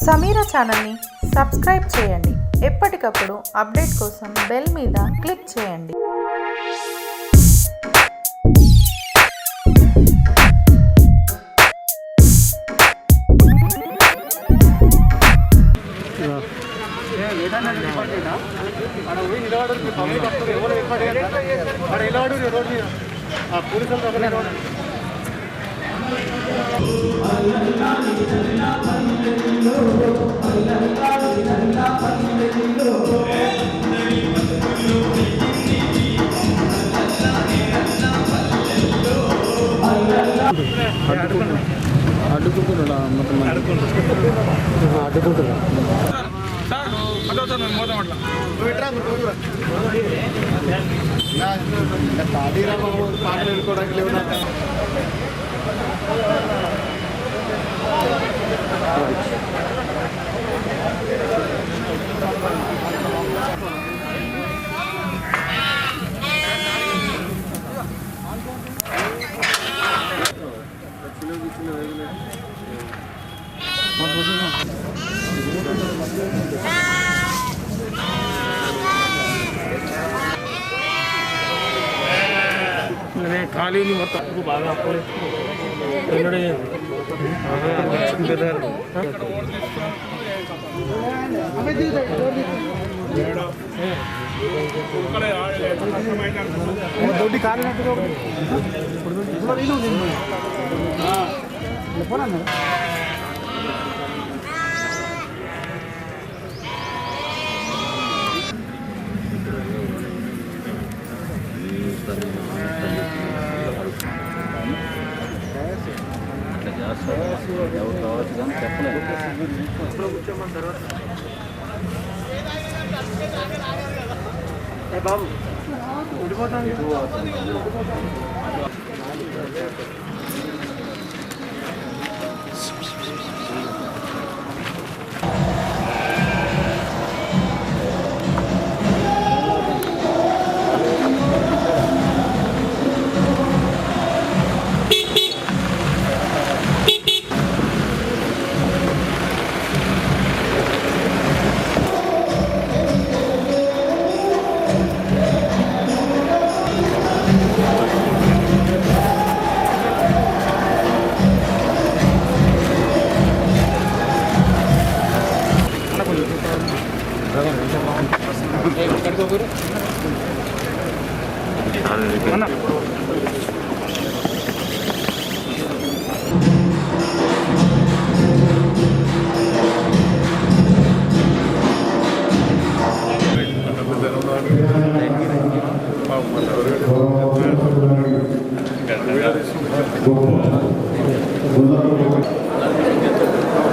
సమీరా ఛానల్ని సబ్స్క్రైబ్ చేయండి. ఎప్పటికప్పుడు అప్డేట్ కోసం బెల్ మీద క్లిక్ చేయండి. అడ్డుకుంటున్నా పాటలు వెళ్ళుకోవడానికి లేవు. ఖాళీ మొత్తం బాగా దొడ్డి కాలి ఎవరు కావచ్చు కానీ చెప్పలేదు. బాబు ఉండిపోతాను.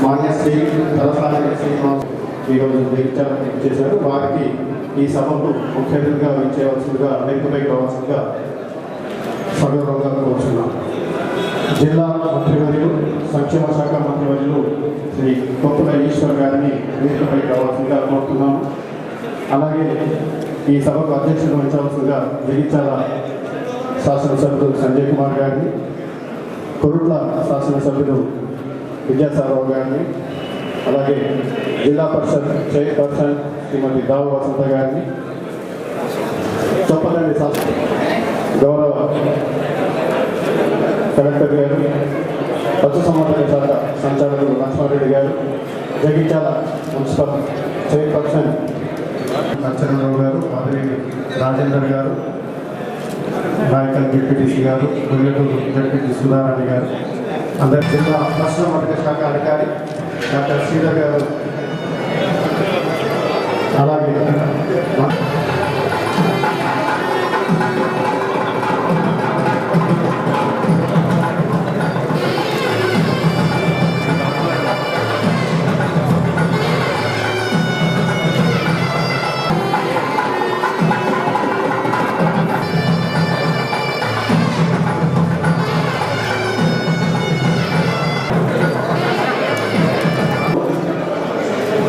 మాన్య శ్రీ తలసాని శ్రీనివాస్ ఈరోజు జగిత్యాల చేశారు. వారికి ఈ సభకు ముఖ్య అతిథిగా ఇచ్చేవలసిందిగా వేదికపై కావాల్సిందిగా సగౌరవంగా కోరుతున్నాం. జిల్లా మంత్రివర్యులు సంక్షేమ శాఖ మంత్రివర్యులు శ్రీ కొప్పుల ఈశ్వర్ గారిని వేదికపై కావాల్సిందిగా కోరుతున్నాము. అలాగే ఈ సభకు అధ్యక్షత వహించవలసిందిగా జగిత్యాల శాసనసభ్యులు సంజయ్ కుమార్ గారిని, కొరుట్ల శాసనసభ్యులు విద్యాసాగరావు గారిని, అలాగే జిల్లా పరిషత్ చైర్పర్సన్ శ్రీమతి దావు వసంత గారిని, చొప్పదండి గౌరవ కలెక్టర్ గారు, పశుసంవర్ధక శాఖ సంచాలకులు లక్ష్మారెడ్డి గారు, జగిత్యాల మున్సిపల్ చైర్పర్సన్ నచ్చరావు గారు, మాదిరెడ్డి రాజేందర్ గారు, నాయకల్ డిప్యూటీసీ గారు, గుల్లెటూరు డిప్యూటీ సుధారాణి గారు, అందరి జిల్లా పశుసంవర్ధక శాఖ అధికారి డాక్టర్ శ్రీధర్ గారు, అలాగే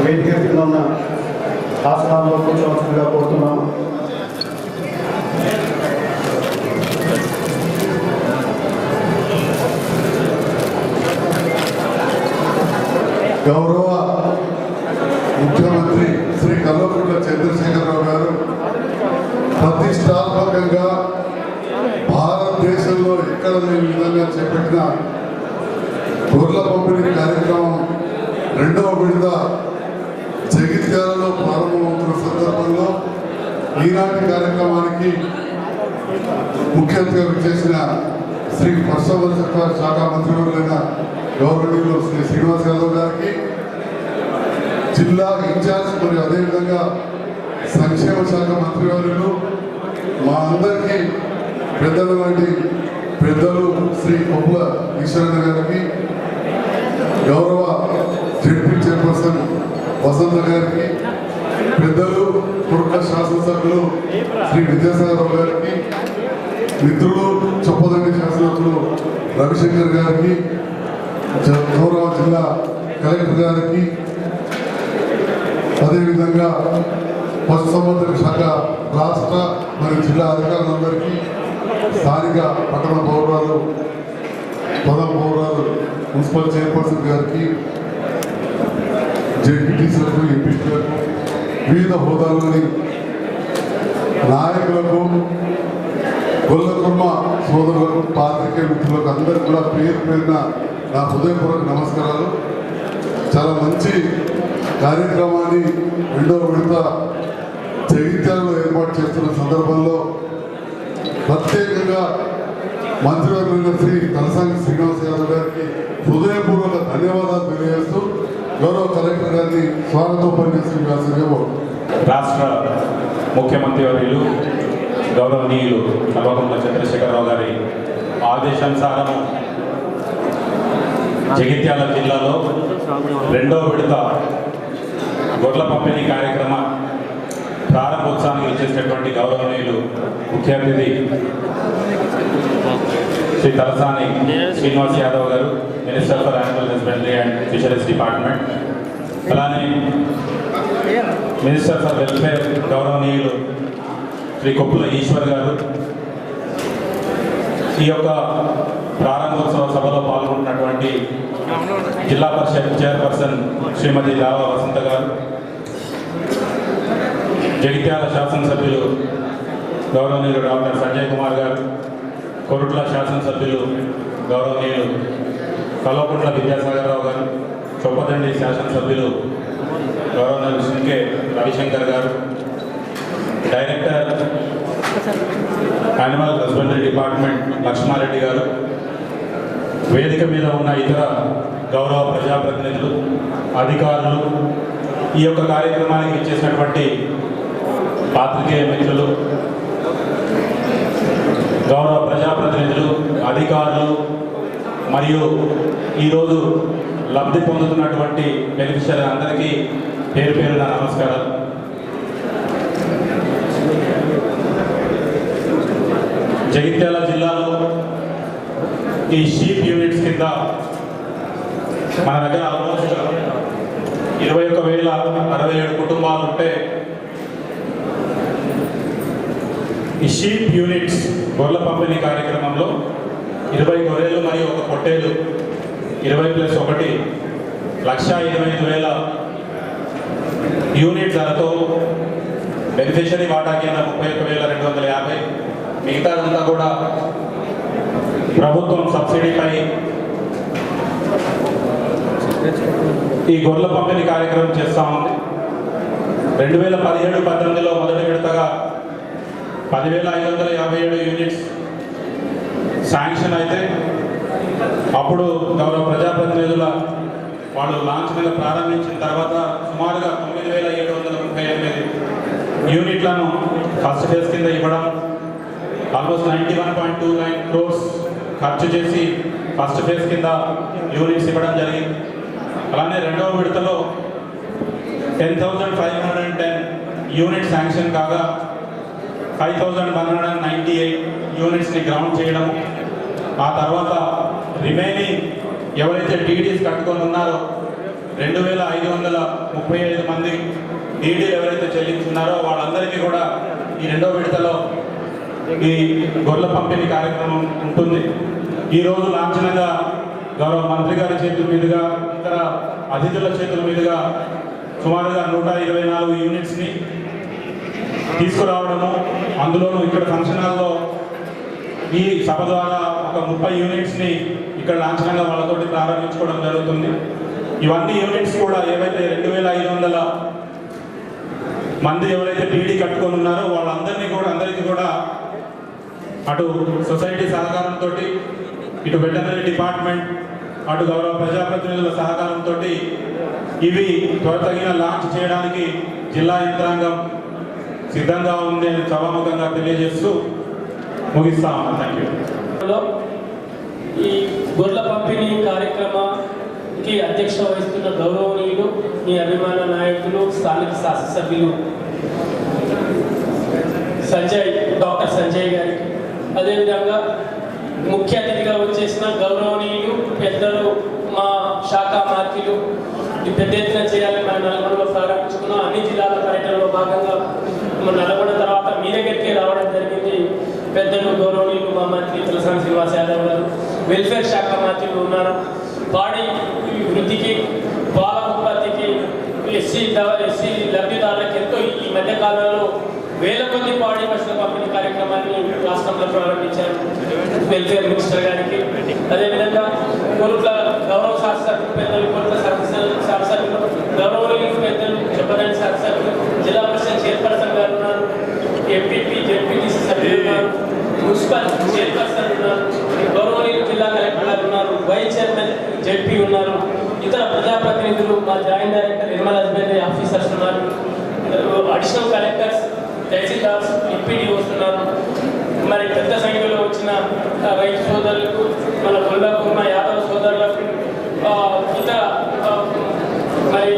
వేదిక కింద ఉన్న ఆసనాల్లో కూర్చోవలసిందిగా కోరుతున్నాము. గౌరవ ప్రవేశపెట్టిన గొర్రెల పంపిణీ కార్యక్రమం రెండవ విడత జగిత్యాలలో ప్రారంభమవుతున్న సందర్భంలో ఈనాటి కార్యక్రమానికి ముఖ్య అతిథిగా విచ్చేసిన శ్రీ పశుసంవర్ధక శాఖ మంత్రివర్యులైన గౌరవనీయులు శ్రీ శ్రీనివాస్ యాదవ్ గారికి, జిల్లా ఇన్ఛార్జ్ మరియు అదేవిధంగా సంక్షేమ శాఖ మంత్రివర్యులు, మా అందరికీ పెద్దలు లాంటి పెద్దలు శ్రీ కొప్పుల ఈశ్వరన్న గారికి, గౌరవ జడ్పీ చైర్పర్సన్ వసంత గారికి, పెద్దలు కుర్క శాసనసభ్యులు శ్రీ విద్యాసాగరరావు గారికి, మిత్రులు చొప్పదండి శాసనసభ్యులు రవిశంకర్ గారికి, గౌరవ జిల్లా కలెక్టర్ గారికి, అదేవిధంగా పశుసంవర్ధక శాఖ రాష్ట్ర మరియు జిల్లా అధికారులందరికీ, స్థానిక పట్టణ పౌరాలు, ప్రథమ పౌరాలు, మున్సిపల్ చైర్పర్సన్ గారికి, జెడ్పీటీసీలకు, ఎంపీలకు, వివిధ హోదాలోని నాయకులకు, గొల్లకుర్మ సోదరులకు, పాత్రికేయ మిత్రులకు అందరికీ కూడా పేరు పేరున నా హృదయపూర్వక నమస్కారాలు. చాలా మంచి కార్యక్రమాన్ని రెండవ విడత జగిత్యాలలో ఏర్పాటు చేస్తున్న సందర్భంలో ప్రత్యేకంగా మంత్రివర్యులైన శ్రీ తలసాని శ్రీనివాస్ యాదవ్ గారికి హృదయపూర్వక ధన్యవాదాలు తెలియజేస్తూ గౌరవ కలెక్టర్ గారిని స్వాగతోపన్యాసం రాష్ట్ర ముఖ్యమంత్రి వర్యులు గౌరవనీయులు కల్వకుంట్ల చంద్రశేఖరరావు గారి ఆదేశానుసారము జగిత్యాల జిల్లాలో రెండవ విడత గొర్రెల పంపిణీ కార్యక్రమ ప్రారంభోత్సవానికి ఇచ్చేసినటువంటి గౌరవనీయులు ముఖ్య అతిథి శ్రీ తలసాని శ్రీనివాస్ యాదవ్ గారు, minister for animal husbandry and fisheries department, అలానే మినిస్టర్ ఫర్ వెల్ఫేర్ గౌరవనీయులు శ్రీ కొప్పుల ఈశ్వర్ గారు, ఈ యొక్క ప్రారంభోత్సవ సభలో పాల్గొంటున్నటువంటి జిల్లా పరిషత్ చైర్పర్సన్ శ్రీమతి దావా వసంత గారు, జగిత్యాల శాసనసభ్యులు గౌరవనీయులు డాక్టర్ సంజయ్ కుమార్ గారు, కొరుట్ల శాసనసభ్యులు గౌరవనీయులు కల్వకుంట్ల విద్యాసాగరరావు గారు, చొప్పదండి శాసనసభ్యులు గౌరవనీయులు సింకే రవిశంకర్ గారు, director animal husbandry department Lakshmareddy గారు, వేదిక మీద ఉన్న ఇతర గౌరవ ప్రజాప్రతినిధులు, అధికారులు, ఈ యొక్క కార్యక్రమానికి ఇచ్చేసినటువంటి పాత్రికేయ మిత్రులు, గౌరవ ప్రజాప్రతినిధులు, అధికారులు మరియు ఈరోజు లబ్ధి పొందుతున్నటువంటి బెనిఫిషియరీ అందరికీ పేరు పేరున నమస్కారాలు. జగిత్యాల జిల్లాలో ఈ షీప్ యూనిట్స్ కింద మన దగ్గర ఆల్మోస్ట్ 21,067 కుటుంబాలు ఉంటే ఈ షీప్ యూనిట్స్ గొర్రెల పంపిణీ కార్యక్రమంలో 20 గొర్రెలు మరియు ఒక పొట్టేలు 20+1 1,25,000 యూనిట్ ధరతో బెనిఫిషరీ వాటా కింద 31,250, మిగతాదంతా కూడా ప్రభుత్వం సబ్సిడీపై ఈ గొర్రెల పంపిణీ కార్యక్రమం చేస్తూ ఉంది. 2017-18లో మొదటి విడతగా 10,557 యూనిట్స్ శాంక్షన్ అయితే అప్పుడు గౌరవ ప్రజాప్రతినిధుల వాళ్ళు లాంఛనంగా ప్రారంభించిన తర్వాత సుమారుగా 9,738 యూనిట్లను ఫస్ట్ ఫేజ్ కింద ఇవ్వడం, ఆల్మోస్ట్ 91.29 crores ఖర్చు చేసి ఫస్ట్ ఫేజ్ కింద యూనిట్స్ ఇవ్వడం జరిగింది. అలానే రెండవ విడతలో 10,510 యూనిట్ శాంక్షన్ కాగా 5,198 యూనిట్స్ని గ్రౌండ్ చేయడం, ఆ తర్వాత రిమైనింగ్ ఎవరైతే టీడీస్ కట్టుకొని ఉన్నారో 2,535 మంది టీడీలు ఎవరైతే చెల్లించున్నారో వాళ్ళందరికీ కూడా ఈ రెండో విడతలో ఈ గొర్రెల పంపిణీ కార్యక్రమం ఉంటుంది. ఈరోజు లాంఛనంగా గౌరవ మంత్రి గారి చేతుల మీదుగా, ఇతర అతిథుల చేతుల మీదుగా సుమారుగా 124 యూనిట్స్ని తీసుకురావడము, అందులోనూ ఇక్కడ ఫంక్షన్ హాల్లో ఈ సభ ద్వారా ఒక 30 యూనిట్స్ని ఇక్కడ లాంఛనంగా వాళ్ళతోటి ప్రారంభించుకోవడం జరుగుతుంది. ఇవన్నీ యూనిట్స్ కూడా ఏవైతే 2500 మంది ఎవరైతే టీడీ కట్టుకొని ఉన్నారో అందరికీ కూడా అటు సొసైటీ సహకారంతో, ఇటు వెటర్నరీ డిపార్ట్మెంట్, అటు గౌరవ ప్రజాప్రతినిధుల సహకారంతో ఇవి త్వరతగిన లాంచ్ చేయడానికి జిల్లా యంత్రాంగం సిద్ధంగా ఉంది అని సభాముఖంగా తెలియజేస్తూ ముగిస్తాము. Thank you. ఈ గొర్రెల పంపిణీ కార్యక్రమానికి అధ్యక్షత వహిస్తున్న గౌరవనీయులు, మీ అభిమాన నాయకులు, స్థానిక శాసనసభ్యులు డాక్టర్ సంజయ్ గారికి, అదేవిధంగా ముఖ్య అతిథిగా వచ్చేసిన గౌరవనీయులు పెద్దలు మా శాఖ మంత్రులు పెద్ద ఎత్తున చేయాలని మన నల్గొండలో ప్రారంభించుకున్నాం. అన్ని జిల్లాల పర్యటనలో భాగంగా మన నల్గొండ తర్వాత మీ దగ్గరికి రావడం జరిగింది. పెద్దలు గౌరవనీయులు మా మంత్రి తులసాని శ్రీనివాస్ యాదవ్ గారు, వెల్ఫేర్ శాఖ మంత్రులు ఉన్నారు. పాడి వృద్ధికి, పాల ఉత్పత్తికి, ఎస్సీ లబ్ధిదారులకు ఎంతో ఈ మధ్యకాలంలో వేల కొద్ది పాడి పశువుల పంపిణీ కార్యక్రమాన్ని రాష్ట్రంలో ప్రారంభించారు వెల్ఫేర్ మినిస్టర్ గారికి. అదేవిధంగా కోరుట్ల గౌరవ శాసనసభ్యులు పెద్దలు, కోరుట్ల శాసనసభ్యులు గౌరవనీయులు పెద్దలు చెప్పదని శాసనసభ్యులు, జిల్లా పరిషత్ చైర్పర్సన్ గారు ఉన్నారు, ఎంపీపీ జెడ్పీటీసీ సభ్యులు ఉన్నారు, మున్సిపల్ చైర్పర్సన్ ఉన్నారు, గౌరవనీయులు జిల్లా కలెక్టర్ గారు ఉన్నారు, వైస్ చైర్మన్ జెడ్పీ ఉన్నారు, ఇతర ప్రజాప్రతినిధులు, మా joint director Nirmal husbandry officers ఉన్నారు, అడిషనల్ కలెక్టర్స్, తహసీల్దార్స్, ఎంపీడీ వస్తున్నారు. మరి పెద్ద సంఖ్యలో వచ్చిన రైతు సోదరులకు, మన గొల్లకు ఉన్న యాదవ్ సోదరులకు, ఇతర మరి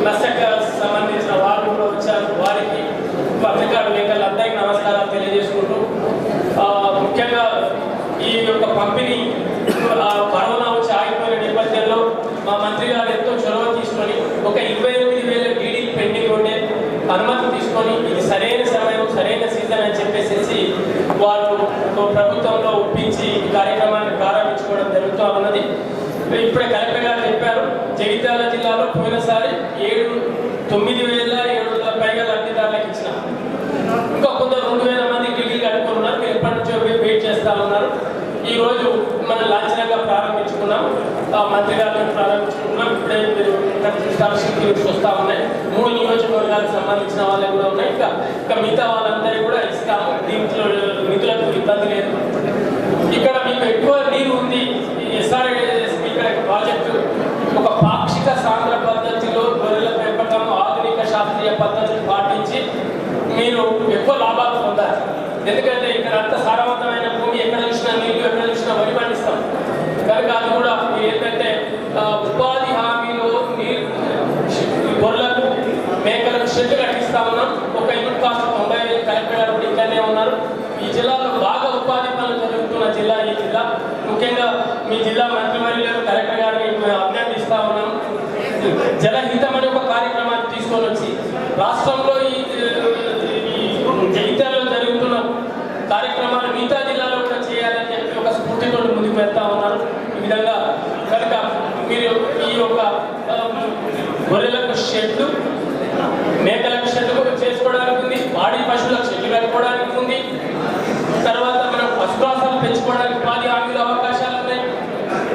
మత్స్యకు సంబంధించిన వారు కూడా వచ్చారు. వారికి పత్రికా విలేకరులందరికీ నమస్కారాలు తెలియజేసుకుంటూ, ముఖ్యంగా ఈ యొక్క పంపిణీ కరోనా వచ్చి ఆగిపోయిన నేపథ్యంలో మా మంత్రి గారు ఎంతో చొరవ తీసుకొని ఒక 28,000 టీడీ పెండింగ్ ఉండే అనుమతి తీసుకొని ఇది సరైన సమయం, సరైన సీజన్ అని చెప్పేసి వాళ్ళు ప్రభుత్వంలో ఒప్పించి ఈ కార్యక్రమాన్ని ప్రారంభించుకోవడం జరుగుతూ ఉన్నది. ఇప్పుడే కలెక్టర్ గారు చెప్పారు, జగిత్యాల జిల్లాలో పోయినసారి 9,700 పైగా లబ్ధిదారులకు ఇచ్చిన, ఇంకా కొందరు 2,000 మంది టీడీ కట్టుకున్నారు. మీరు ఎప్పటి నుంచో వెయిట్ చేస్తూ ఉన్నారు. ఈరోజు మనం లాంఛనంగా ప్రారంభించుకున్నాం, మంత్రి గారిని ప్రారంభించుకున్నాం. ఇప్పుడే మీరు వస్తూ ఉన్నాయి. 3 నియోజకవర్గాలకు సంబంధించిన వాళ్ళే కూడా ఉన్నాయి. ఇంకా మిగతా వాళ్ళందరూ కూడా ఇస్తాము. దీంట్లో నిధులకు ఇబ్బంది లేదు. ఇక్కడ మీకు ఎక్కువ నీరు ఉంది. ఇక్కడ ప్రాజెక్టు ఒక పాక్షిక సాంద్ర పద్ధతిలో గొర్రెల పెంపకం ఆధునిక శాస్త్రీయ పద్ధతులు పాటించి మీరు ఎక్కువ లాభాలు పొందాలి. ఎందుకంటే ఇక్కడ అంత సారవంతమైన భూమి, ఎక్కడ చూసినా నీళ్లు, ఎక్కడ చూసినా వరి పండిస్తాం కనుక అది కూడా ఏంటంటే ఉపాధి హామీలో గొర్రెలకు, మేకలకు షెడ్ కట్టిస్తా ఉన్నాం. ఒక యూనిట్ కాస్ట్ 90,000. కలెక్టర్ గారు కూడా ఇక్కడనే ఉన్నారు. ఈ జిల్లాలో బాగా ఉపాధి పనులు జరుగుతున్న జిల్లా ఈ జిల్లా. ముఖ్యంగా మీ జిల్లా మంత్రివర్యులు కలెక్టర్ గారిని అభినందిస్తా ఉన్నాం. జలహితం అనే ఒక కార్యక్రమాన్ని తీసుకొని వచ్చి రాష్ట్రంలో ఈ జగిత్యాలలో జరుగుతున్న కార్యక్రమాలు మిగతా జిల్లాలో కూడా చేయాలని చెప్పి ఒక స్ఫూర్తితో ముందుకు వెళ్తా ఉన్నారు. ఈ విధంగా కనుక మీరు ఈ యొక్క గొర్రెలకు షెడ్డు, మేకలకు షెడ్డు చేసుకోవడానికి ఉంది, పాడి పశువులకు షెడ్డు కట్టుకోవడానికి ఉంది. తర్వాత మనం పశుగ్రాసాలు పెంచుకోవడానికి ఉపాధి హామీలు అవకాశాలు ఉన్నాయి.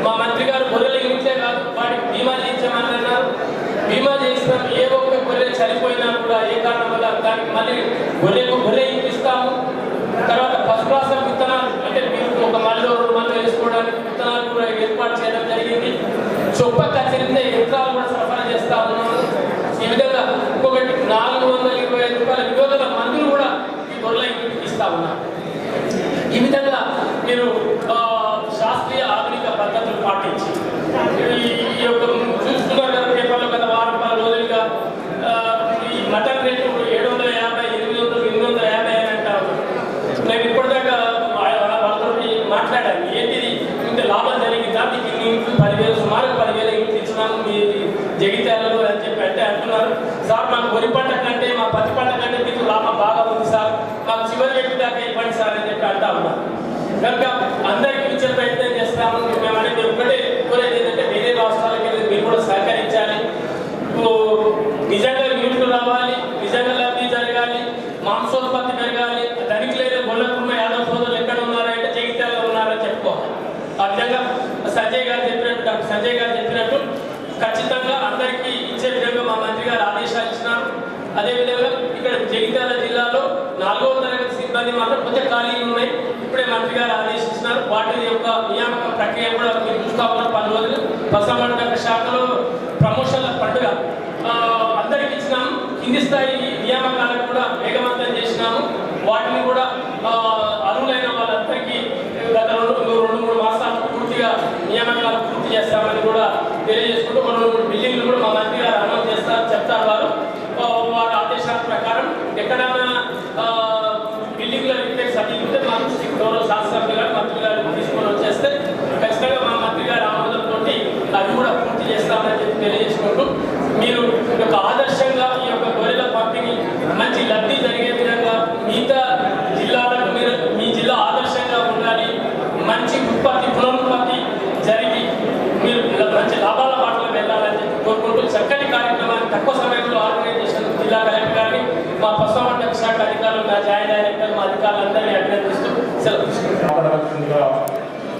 మా మంత్రి గారు గొర్రెల యూనిట్లే కాదు వాటికి బీమా చేయించమని అన్నారు. బీమా చేసినాం. ఏ ఒక్క గొర్రె చనిపోయినా కూడా ఏ కారణం వల్ల దానికి మళ్ళీ గొర్రె ఇప్పిస్తాము. తర్వాత పశుగ్రాసం విత్తనాలు, అంటే మీరు ఒక మళ్ళీ 2 మళ్ళీ వేసుకోవడానికి విత్తనాలు కూడా ఏర్పాటు చేయడం జరిగింది. చొప్ప కచ్చరితే యంత్రాలు కూడా సరఫరా చేస్తా ఉన్నాము. ఈ విధంగా ఇంకొకటి 425 రూపాయల విలువల మందులు కూడా ఈ గొర్రెల ఇస్తా ఉన్నారు. ఈ విధంగా మీరు శాస్త్రీయ ఆధునిక పద్ధతులు పాటించి ఈ యొక్క చూస్తున్నారు కదా పేపర్లో గత 10 రోజులుగా ఈ మటన్ రేటు 750, 800, 850 అని అంటారు. నేను ఇప్పటిదాకా వాళ్ళతో మాట్లాడాను. ఏంటిది ఇంత లాభం జరిగిందా, మీకు ఇంట్లో 10,000 సుమారు 10,000 ఇంట్లో ఇచ్చినాము మీ జగిత్యాలలో అని చెప్పి అంటే అంటున్నారు. సార్ మాకు వరి పంట కంటే, మా పత్తి పంట కంటే మీకు లాభం బాగా ఉంది సార్, మాకు చివరి వ్యక్తి దాకా ఇవ్వండి సార్ అని చెప్పి అంటా ఉన్నారు. కనుక అందరికీ ఇచ్చే ప్రయత్నం చేస్తాము. మేము అనేది ఒకటే కోరేది ఏంటంటే వేరే రాష్ట్రాలకి వెళ్ళి మీరు కూడా సహకరించాలి. నిజంగా యూనిట్లు రావాలి, నిజంగా లబ్ధి జరగాలి, మాంసోత్పత్తి పెరగాలి. దానికి లేదా గొల్లకున్న యాదవ్ సోదరులు ఎక్కడ ఉన్నారంటే జగిత్యాలలో ఉన్నారని చెప్పుకోవాలి. ఆ విధంగా కొంచెం ఖాళీలు ఉన్నాయి. ఇప్పుడే మంత్రి గారు ఆదేశించినారు. వాటి యొక్క నియామక ప్రక్రియ కూడా మీరు చూస్తా ఉన్నారు. 10 రోజులు పశుసంవర్ధక శాఖలో ప్రమోషన్ల పండుగ అందరికి ఇచ్చినాము. కింది స్థాయి నియామకాలను కూడా వేగవంతం చేసినాము. వాటిని కూడా అర్హులైన వాళ్ళందరికీ గత 2-3 మాసాలకు పూర్తిగా నియామకాలు పూర్తి చేస్తామని కూడా తెలియజేసుకుంటూ 2-3 బిల్డింగ్లు కూడా మా మంత్రి గారు అనౌన్స్ చెప్తారు. వారి ఆదేశాల ప్రకారం ఎక్కడైనా బిల్డింగ్ల రిపేర్స్ అది ఉంటే మాకు గౌరవ శాసనసభ్యులు గారు మంత్రి గారు తీసుకొని వచ్చేస్తే ఖచ్చితంగా మా మంత్రి గారి ఆమోదంతో అవి కూడా పూర్తి చేస్తామని చెప్పి తెలియజేసుకుంటూ మీరు ఒక ఆదర్శంగా ఈ యొక్క గొర్రెల పంపిణీ మంచి లబ్ధి జరిగే విధంగా మిగతా జిల్లాలకు మీరు మీ జిల్లా ఆదర్శంగా ఉండాలి. మంచి పునరుత్పత్తి జరిగి మీరు మంచి లాభాల బాటలో వెళ్ళాలని చెప్పి కోరుకుంటూ చక్కని కార్యక్రమాన్ని తక్కువ సమయంలో ఆర్గనైజ్ చేసిన జిల్లా కలెక్టర్ గారిని మా పశుసంవర్ధక శాఖ అధికారులు మా జాయింట్ డైరెక్టర్ మా అధికారులందరినీ అభినందిస్తూ సెలవు తీసుకుంటున్నాం.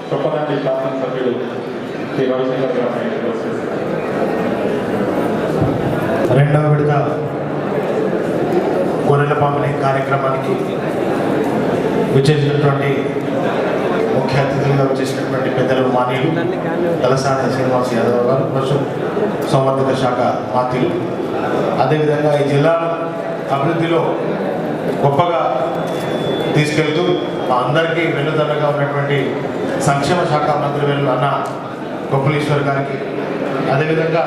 చొప్పదండి శాసనసభ్యుడు శ్రీ రవిశంకర్ గారు రెండవ విడత గొర్రెల పంపిణీ కార్యక్రమానికి విచ్చేసినటువంటి ముఖ్య అతిథులుగా వచ్చేసినటువంటి పెద్దలు మాన్యులు తలసాని శ్రీనివాస్ యాదవ్ గారు, పశు సంవర్ధక శాఖ మంత్రులు, అదేవిధంగా ఈ జిల్లా అభివృద్ధిలో గొప్పగా తీసుకెళ్తూ మా అందరికీ వెన్నుదన్నగా ఉన్నటువంటి సంక్షేమ శాఖ మంత్రి వెల్లు అన్న గొప్పలేశ్వర్ గారికి, అదేవిధంగా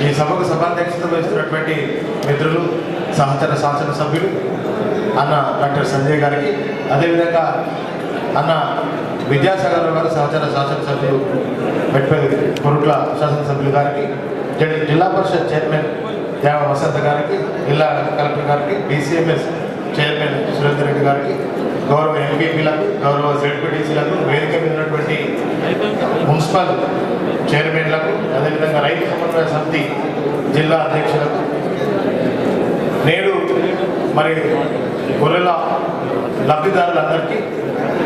ఈ సభకు సభాధ్యక్షత వహిస్తున్నటువంటి మిత్రులు సహచర శాసనసభ్యులు అన్న డాక్టర్ సంజయ్ గారికి, అదేవిధంగా అన్న విద్యాసాగర్ గారు సహచర శాసనసభ్యులు మెట్పల్లి కొరుట్ల శాసనసభ్యులు గారికి, జిల్లా పరిషత్ చైర్మన్ దేవ వసంత గారికి, జిల్లా కలెక్టర్ గారికి, డిసిఎంఎస్ చైర్మన్ సురేందర్ రెడ్డి గారికి, గౌరవ ఎంపీపీలకు, గౌరవ జెడ్పీటీసీలకు, వేదిక మీద ఉన్నటువంటి మున్సిపల్ చైర్మన్లకు, అదేవిధంగా రైతు సమన్వయ సమితి జిల్లా అధ్యక్షులకు, నేడు మరి గొర్రెల లబ్ధిదారులందరికీ,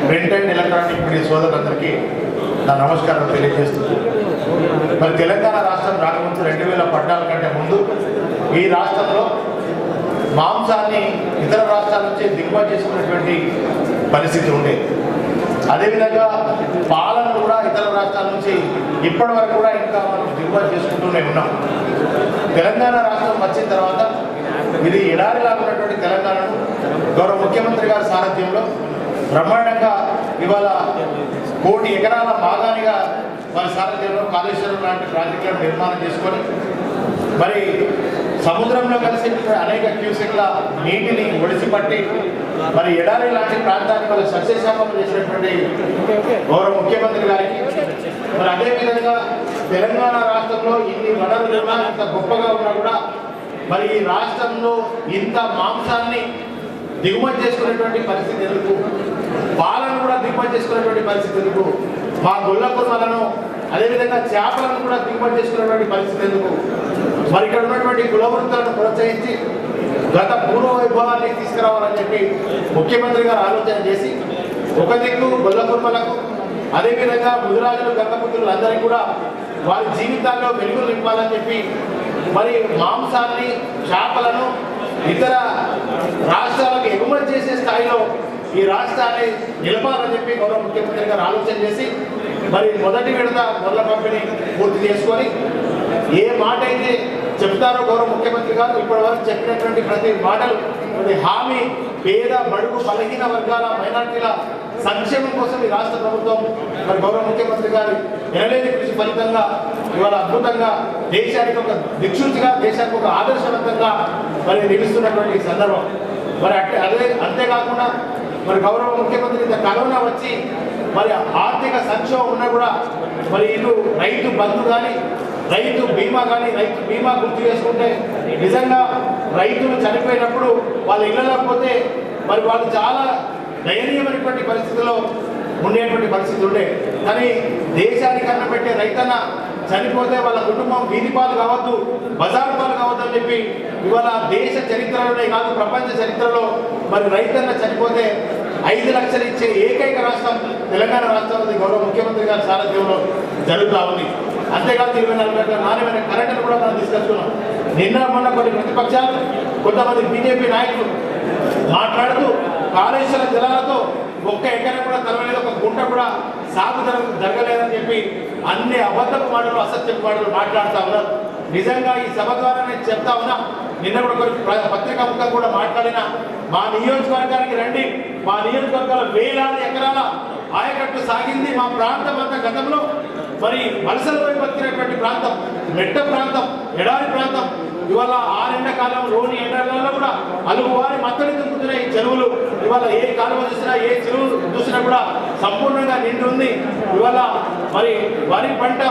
ప్రింట్ అండ్ ఎలక్ట్రానిక్ మీడియా సోదరులందరికీ నా నమస్కారం తెలియజేస్తుంది. మరి తెలంగాణ రాష్ట్రం రాకముందు 2014 కంటే ముందు ఈ రాష్ట్రంలో మాంసాన్ని ఇతర రాష్ట్రాల నుంచి దిగుమతి చేసుకున్నటువంటి పరిస్థితి ఉండేది. అదేవిధంగా పాలను కూడా ఇతర రాష్ట్రాల నుంచి ఇప్పటి వరకు కూడా ఇంకా మనం దిగుమతి చేసుకుంటూనే ఉన్నాం. తెలంగాణ రాష్ట్రం వచ్చిన తర్వాత ఇది ఎడారిలాగా ఉన్నటువంటి తెలంగాణను గౌరవ ముఖ్యమంత్రి గారి సారథ్యంలో బ్రహ్మాండంగా ఇవాళ 1 కోటి ఎకరాల మాగానిగా వారి సారథ్యంలో కాళేశ్వరం లాంటి ప్రాజెక్టులను నిర్మాణం చేసుకొని మరి సముద్రంలో కలిసి అనేక క్యూసెక్ల నీటిని ఒడిసిపట్టి మరి ఎడారి లాంటి ప్రాంతాన్ని మరి సస్యశామం చేసినటువంటి గౌరవ ముఖ్యమంత్రి గారికి, మరి అదేవిధంగా తెలంగాణ రాష్ట్రంలో ఇన్ని వనరులు ఇంత గొప్పగా ఉన్నా కూడా మరి ఈ రాష్ట్రంలో ఇంత మాంసాన్ని దిగుమతి చేసుకునేటువంటి పరిస్థితి ఎందుకు, పాలను కూడా దిగుమతి చేసుకునేటువంటి పరిస్థితి ఎందుకు, మా గొల్ల కుర్మలను అదేవిధంగా చేపలను కూడా దిగుమతి చేసుకునేటువంటి పరిస్థితి ఎందుకు, మరి ఇక్కడ ఉన్నటువంటి కులవృత్తులను ప్రోత్సహించి గత పూర్వ వైభవాన్ని తీసుకురావాలని చెప్పి ముఖ్యమంత్రి గారు ఆలోచన చేసి ఒక దిక్కు గొల్ల కుర్మలకు, అదేవిధంగా ముదిరాజులు గంగపుత్రులు అందరికీ కూడా వారి జీవితాల్లో వెలుగులు నింపాలని చెప్పి మరి మాంసాన్ని చేపలను ఇతర రాష్ట్రాలకు ఎగుమతి చేసే స్థాయిలో ఈ రాష్ట్రాన్ని నిలపాలని చెప్పి గౌరవ ముఖ్యమంత్రి గారు ఆలోచన చేసి మరి మొదటి విడత గొర్రెల పంపిణీ పూర్తి చేసుకొని ఏ మాట అయితే చెప్తారో గౌరవ ముఖ్యమంత్రి గారు ఇప్పటి వరకు చెప్పినటువంటి ప్రతి మాటలు ప్రతి హామీ పేద బడుగు బలహీన వర్గాల మైనార్టీల సంక్షేమం కోసం ఈ రాష్ట్ర ప్రభుత్వం మరి గౌరవ ముఖ్యమంత్రి గారి ఎనలేని కృషి ఫలితంగా ఇవాళ అద్భుతంగా దేశానికి ఒక దిక్సూచిగా, దేశానికి ఒక ఆదర్శవంతంగా మరి నిలుస్తున్నటువంటి సందర్భం. మరి అంతేకాకుండా మరి గౌరవ ముఖ్యమంత్రి ఇంత కరోనా వచ్చి మరి ఆర్థిక సంక్షోభం ఉన్నా కూడా మరి ఇటు రైతు బంధు కానీ, రైతు బీమా కానీ, రైతు బీమా గుర్తు చేసుకుంటే నిజంగా రైతులు చనిపోయినప్పుడు వాళ్ళ ఇళ్ళలో పోతే మరి వాళ్ళు చాలా దయనీయమైనటువంటి పరిస్థితుల్లో ఉండేటువంటి పరిస్థితి ఉండే. కానీ దేశానికి అన్న పెట్టే రైతన్న చనిపోతే వాళ్ళ కుటుంబం వీధి పాలు కావద్దు, బజారు పాలు కావద్దు అని చెప్పి ఇవాళ దేశ చరిత్రలోనే కాదు ప్రపంచ చరిత్రలో మరి రైతన్న చనిపోతే 5 లక్షలు ఇచ్చే ఏకైక రాష్ట్రం తెలంగాణ రాష్ట్రం గౌరవ ముఖ్యమంత్రి గారి సారథ్యంలో జరుగుతూ ఉంది. అంతేకాదు 24 గంటల నాణ్యమైన కరెంటును కూడా మనం తీసుకొస్తున్నాం. నిన్న మొన్న కొన్ని ప్రతిపక్షాలు కొంతమంది బీజేపీ నాయకులు మాట్లాడుతూ కాళేశ్వర జలాలతో ఒక్క ఎకరం కూడా తరవలేదు, ఒక గుంట కూడా సాగు జరగలేదని చెప్పి అన్ని అబద్ధపు మాటలు అసత్యపు మాటలు మాట్లాడుతూ ఉన్నారు. నిజంగా ఈ సభ ద్వారా నేను చెప్తా ఉన్నా, నిన్న కూడా కొన్ని పత్రికా ముఖం కూడా మాట్లాడిన, మా నియోజకవర్గానికి రండి, మా నియోజకవర్గాల వేలాది ఎకరాల ఆయకట్టు సాగింది. మా ప్రాంతం అంతా గతంలో మరి వలసలపై బతికినటువంటి ప్రాంతం, మెట్ట ప్రాంతం, ఎడారి ప్రాంతం. ఇవాళ ఆరెండకాలం లోని ఎండలలో కూడా అలుగువారి మత్తడి దుంకుతున్న ఈ చెరువులు ఇవాళ ఏ కాలువ చూసినా, ఏ చెరువు చూసినా కూడా సంపూర్ణంగా నిండి ఉంది. ఇవాళ మరి వరి పంట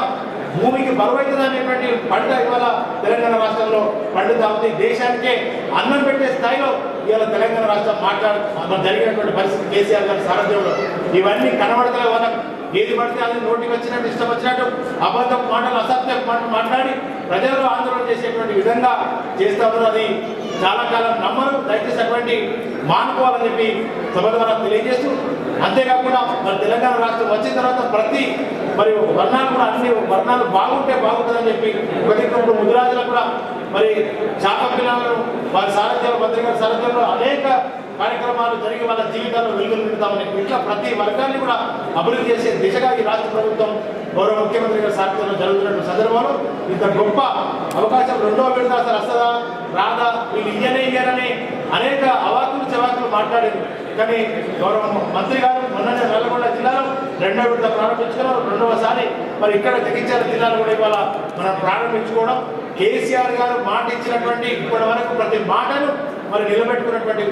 భూమికి బరువైతుంది అనేటువంటి పంట ఇవాళ తెలంగాణ రాష్ట్రంలో పండుతా ఉంది. దేశానికే అన్నం పెట్టే స్థాయిలో ఇవాళ తెలంగాణ రాష్ట్రం జరిగినటువంటి పరిస్థితి కేసీఆర్ గారి సారథ్యంలో. ఇవన్నీ కనబడతలే వాళ్ళకు. ఏది పడితే అది నోటికి వచ్చినట్టు, ఇష్టం వచ్చినట్టు అబద్ధపు మాటలు, అసత్యపు మాటలు మాట్లాడి ప్రజలను ఆందోళన చేసేటువంటి విధంగా చేస్తా ఉన్నారు. అది చాలా కాలం నమ్మరు. దయచేసి అటువంటి మానుకోవాలని చెప్పి సభ ద్వారా తెలియజేస్తూ, అంతేకాకుండా మరి తెలంగాణ రాష్ట్రం వచ్చిన తర్వాత ప్రతి మరి వర్ణాలు కూడా అన్ని వర్ణాలు బాగుంటే బాగుంటుందని చెప్పి ఇప్పుడు ముదిరాజులకు కూడా మరి చాప పిల్లలను వారి సారథ్యంలో, మంత్రి గారి సారథ్యంలో అనేక కార్యక్రమాలు జరిగి వాళ్ళ జీవితాల్లో వెలుగులు నింపుతామని ఇట్లా ప్రతి వర్గాన్ని కూడా అభివృద్ధి చేసే దిశగా ఈ రాష్ట్ర ప్రభుత్వం గౌరవ ముఖ్యమంత్రి గారి సారథ్యంలో జరుగుతున్న సందర్భంలో ఇంత గొప్ప అవకాశం రెండవ విడత అసలు వస్తుందా రాదా, వీళ్ళు ఇయ్యనే అనేక అవాకులు చవాకులు మాట్లాడింది. కానీ గౌరవ మంత్రి గారు మొన్ననే నల్గొండ జిల్లాలో రెండవ విడత ప్రారంభించుకున్నారు. రెండవసారి మరి ఇక్కడ జగిత్యాల జిల్లాలో కూడా ఇవాళ మనం ప్రారంభించుకోవడం, కేసీఆర్ గారు మాట ఇచ్చినటువంటి ఇప్పటి వరకు ప్రతి మాటను మరి నిలబెట్టుకున్నటువంటి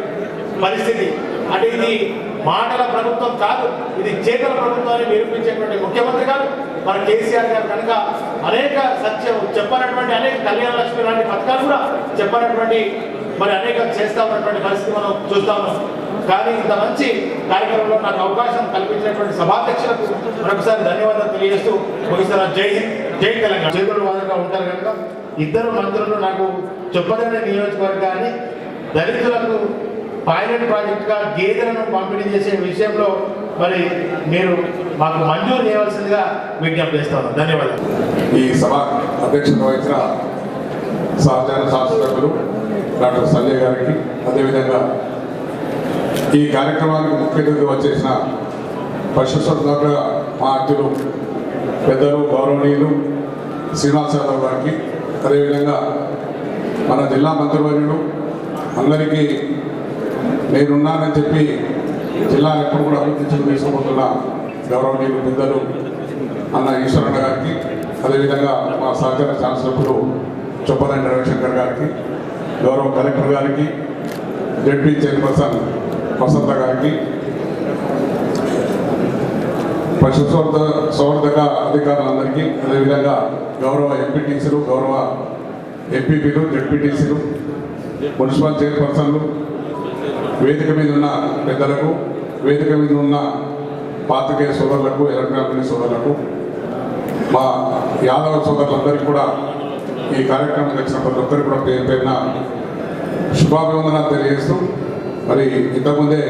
పరిస్థితి. అంటే ఇది మాటల ప్రభుత్వం కాదు, ఇది చేతల ప్రభుత్వాన్ని నిరూపించేటువంటి ముఖ్యమంత్రి గారు మన కేసీఆర్ గారు కనుక అనేక సత్యం చెప్పనటువంటి అనేక కళ్యాణ లక్ష్మి లాంటి పథకాలు కూడా చెప్పనటువంటి మరి అనేక చేస్తా ఉన్నటువంటి పరిస్థితి మనం చూస్తా ఉన్నాం. కానీ ఇంత మంచి కార్యక్రమంలో నాకు అవకాశం కల్పించినటువంటి సభాధ్యక్షులకు మరొకసారి ధన్యవాదాలు తెలియజేస్తూ ముగిస్తున్నా. జై హింద్, జై తెలంగాణ. చేతుల వాదనగా ఉంటారు కనుక ఇద్దరు మంత్రులు నాకు చెప్పదగిన నియోజకవర్గాన్ని దళితులకు పైలట్ ప్రాజెక్టుగా గేదెలను పంపిణీ చేసే విషయంలో మరి మీరు మాకు మంజూరు చేయవలసిందిగా విజ్ఞప్తి చేస్తాను. ధన్యవాదాలు. ఈ సభ అధ్యక్షత వహించిన సహచార శాస్త్రజ్ఞులు డాక్టర్ సంజయ్ గారికి, అదేవిధంగా ఈ కార్యక్రమానికి ముఖ్య అతిథిగా వచ్చేసిన పశుసంవర్ధక మా అతిథులు పెద్దలు గౌరవనీయులు శ్రీనివాస్ యాదవ్ గారికి, అదేవిధంగా మన జిల్లా మంత్రివర్యులు అందరికీ నేనున్నానని చెప్పి జిల్లాను ఎప్పుడు కూడా అభివృద్ధి తీసుకుపోతున్న గౌరవనీయులు పెద్దలు అన్న ఈశ్వరన్న గారికి, అదేవిధంగా మా సహచర శాసనసభ్యులు చొప్పదండి రవిశంకర్ గారికి, గౌరవ కలెక్టర్ గారికి, జడ్పీ చైర్పర్సన్ వసంత గారికి, పశుసంవర్ధక అధికారులందరికీ, అదేవిధంగా గౌరవ ఎంపీటీసీలు, గౌరవ ఎంపీపీలు, జడ్పీటీసీలు, మున్సిపల్ చైర్పర్సన్లు, వేదిక మీద ఉన్న పెద్దలకు, వేదిక మీద ఉన్న పాత్రికేయ సోదరులకు, ఎలక్ట్రానిక్ సోదరులకు, మా యాదవ సోదరులందరికీ కూడా ఈ కార్యక్రమం వచ్చిన ప్రతి ఒక్కరికి కూడా పేరు పేరున శుభాభివందనాలు తెలియజేస్తూ, మరి ఇంతకుముందే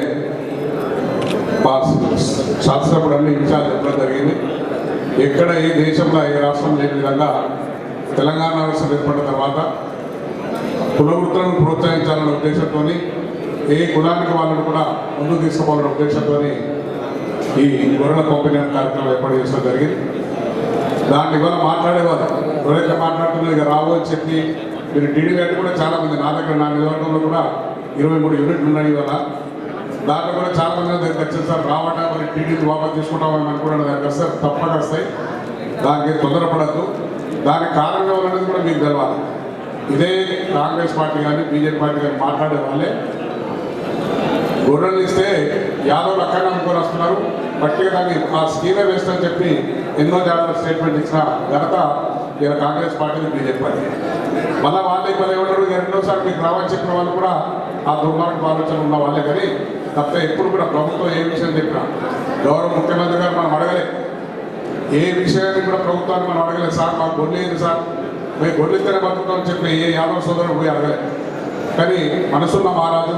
మా శాస్త్రప్పుడు అన్ని విషయాలు చెప్పడం జరిగింది. ఎక్కడ ఏ దేశంలో ఏ రాష్ట్రం లేని విధంగా తెలంగాణ రాష్ట్రం ఏర్పడిన తర్వాత కులవృత్తులను ప్రోత్సహించాలనే ఉద్దేశంతో, ఏ కులానికి వాళ్ళని కూడా ముందుకు తీసుకోవాలనే ఉద్దేశంతో ఈ గొర్రెల పంపిణీ కార్యక్రమం ఏర్పాటు చేయడం జరిగింది. దాన్ని ఇవాళ మాట్లాడేవారు ఎవరైతే మాట్లాడుతున్నారు ఇక రావు అని చెప్పి మీరు టీడీ అంటే కూడా చాలామంది నా దగ్గర నా నియోజకవర్గంలో కూడా 23 యూనిట్లు ఉన్నాయి. ఇవాళ దాంట్లో కూడా చాలామంది దగ్గరికి వచ్చేది సార్ రావట మరి టీడీకి వాపసు తీసుకుంటామని అనుకున్నాను. దానికి వస్తే తప్పక వస్తాయి, దానికి తొందరపడద్దు. దానికి కారణం ఎవరనేది కూడా మీకు తెలవాలి. ఇదే కాంగ్రెస్ పార్టీ కానీ బీజేపీ పార్టీ కానీ మాట్లాడే వాళ్ళే గొర్రెలు ఇస్తే యాదవులు అక్కడ అనుకొని వస్తున్నారు, బట్టిగా దాన్ని ఆ స్కీమే వేస్ట్ అని చెప్పి ఎన్నో జాగ్రత్త స్టేట్మెంట్ ఇచ్చిన ఘనత ఇలా కాంగ్రెస్ పార్టీని బీజేపీ పార్టీ. మళ్ళీ వాళ్ళే మళ్ళీ ఏమంటారు, రెండోసారి మీకు రావని చెప్పిన వాళ్ళు కూడా ఆ దుర్మార్గపు ఆలోచన ఉన్న వాళ్ళే. కానీ తప్ప ఎప్పుడు కూడా ప్రభుత్వం ఏ విషయం చెప్పినా గౌరవ ముఖ్యమంత్రి గారు మనం అడగలేదు, ఏ విషయాన్ని కూడా ప్రభుత్వాన్ని మనం అడగలేదు. సార్ మాకు గొడ్లేదు సార్, మేము గొడ్లిద్దరే బతుకుతామని చెప్పి ఏ యాదవ సోదరుడు పోయి అడగలేదు. కానీ మనసున్న మహారాజు,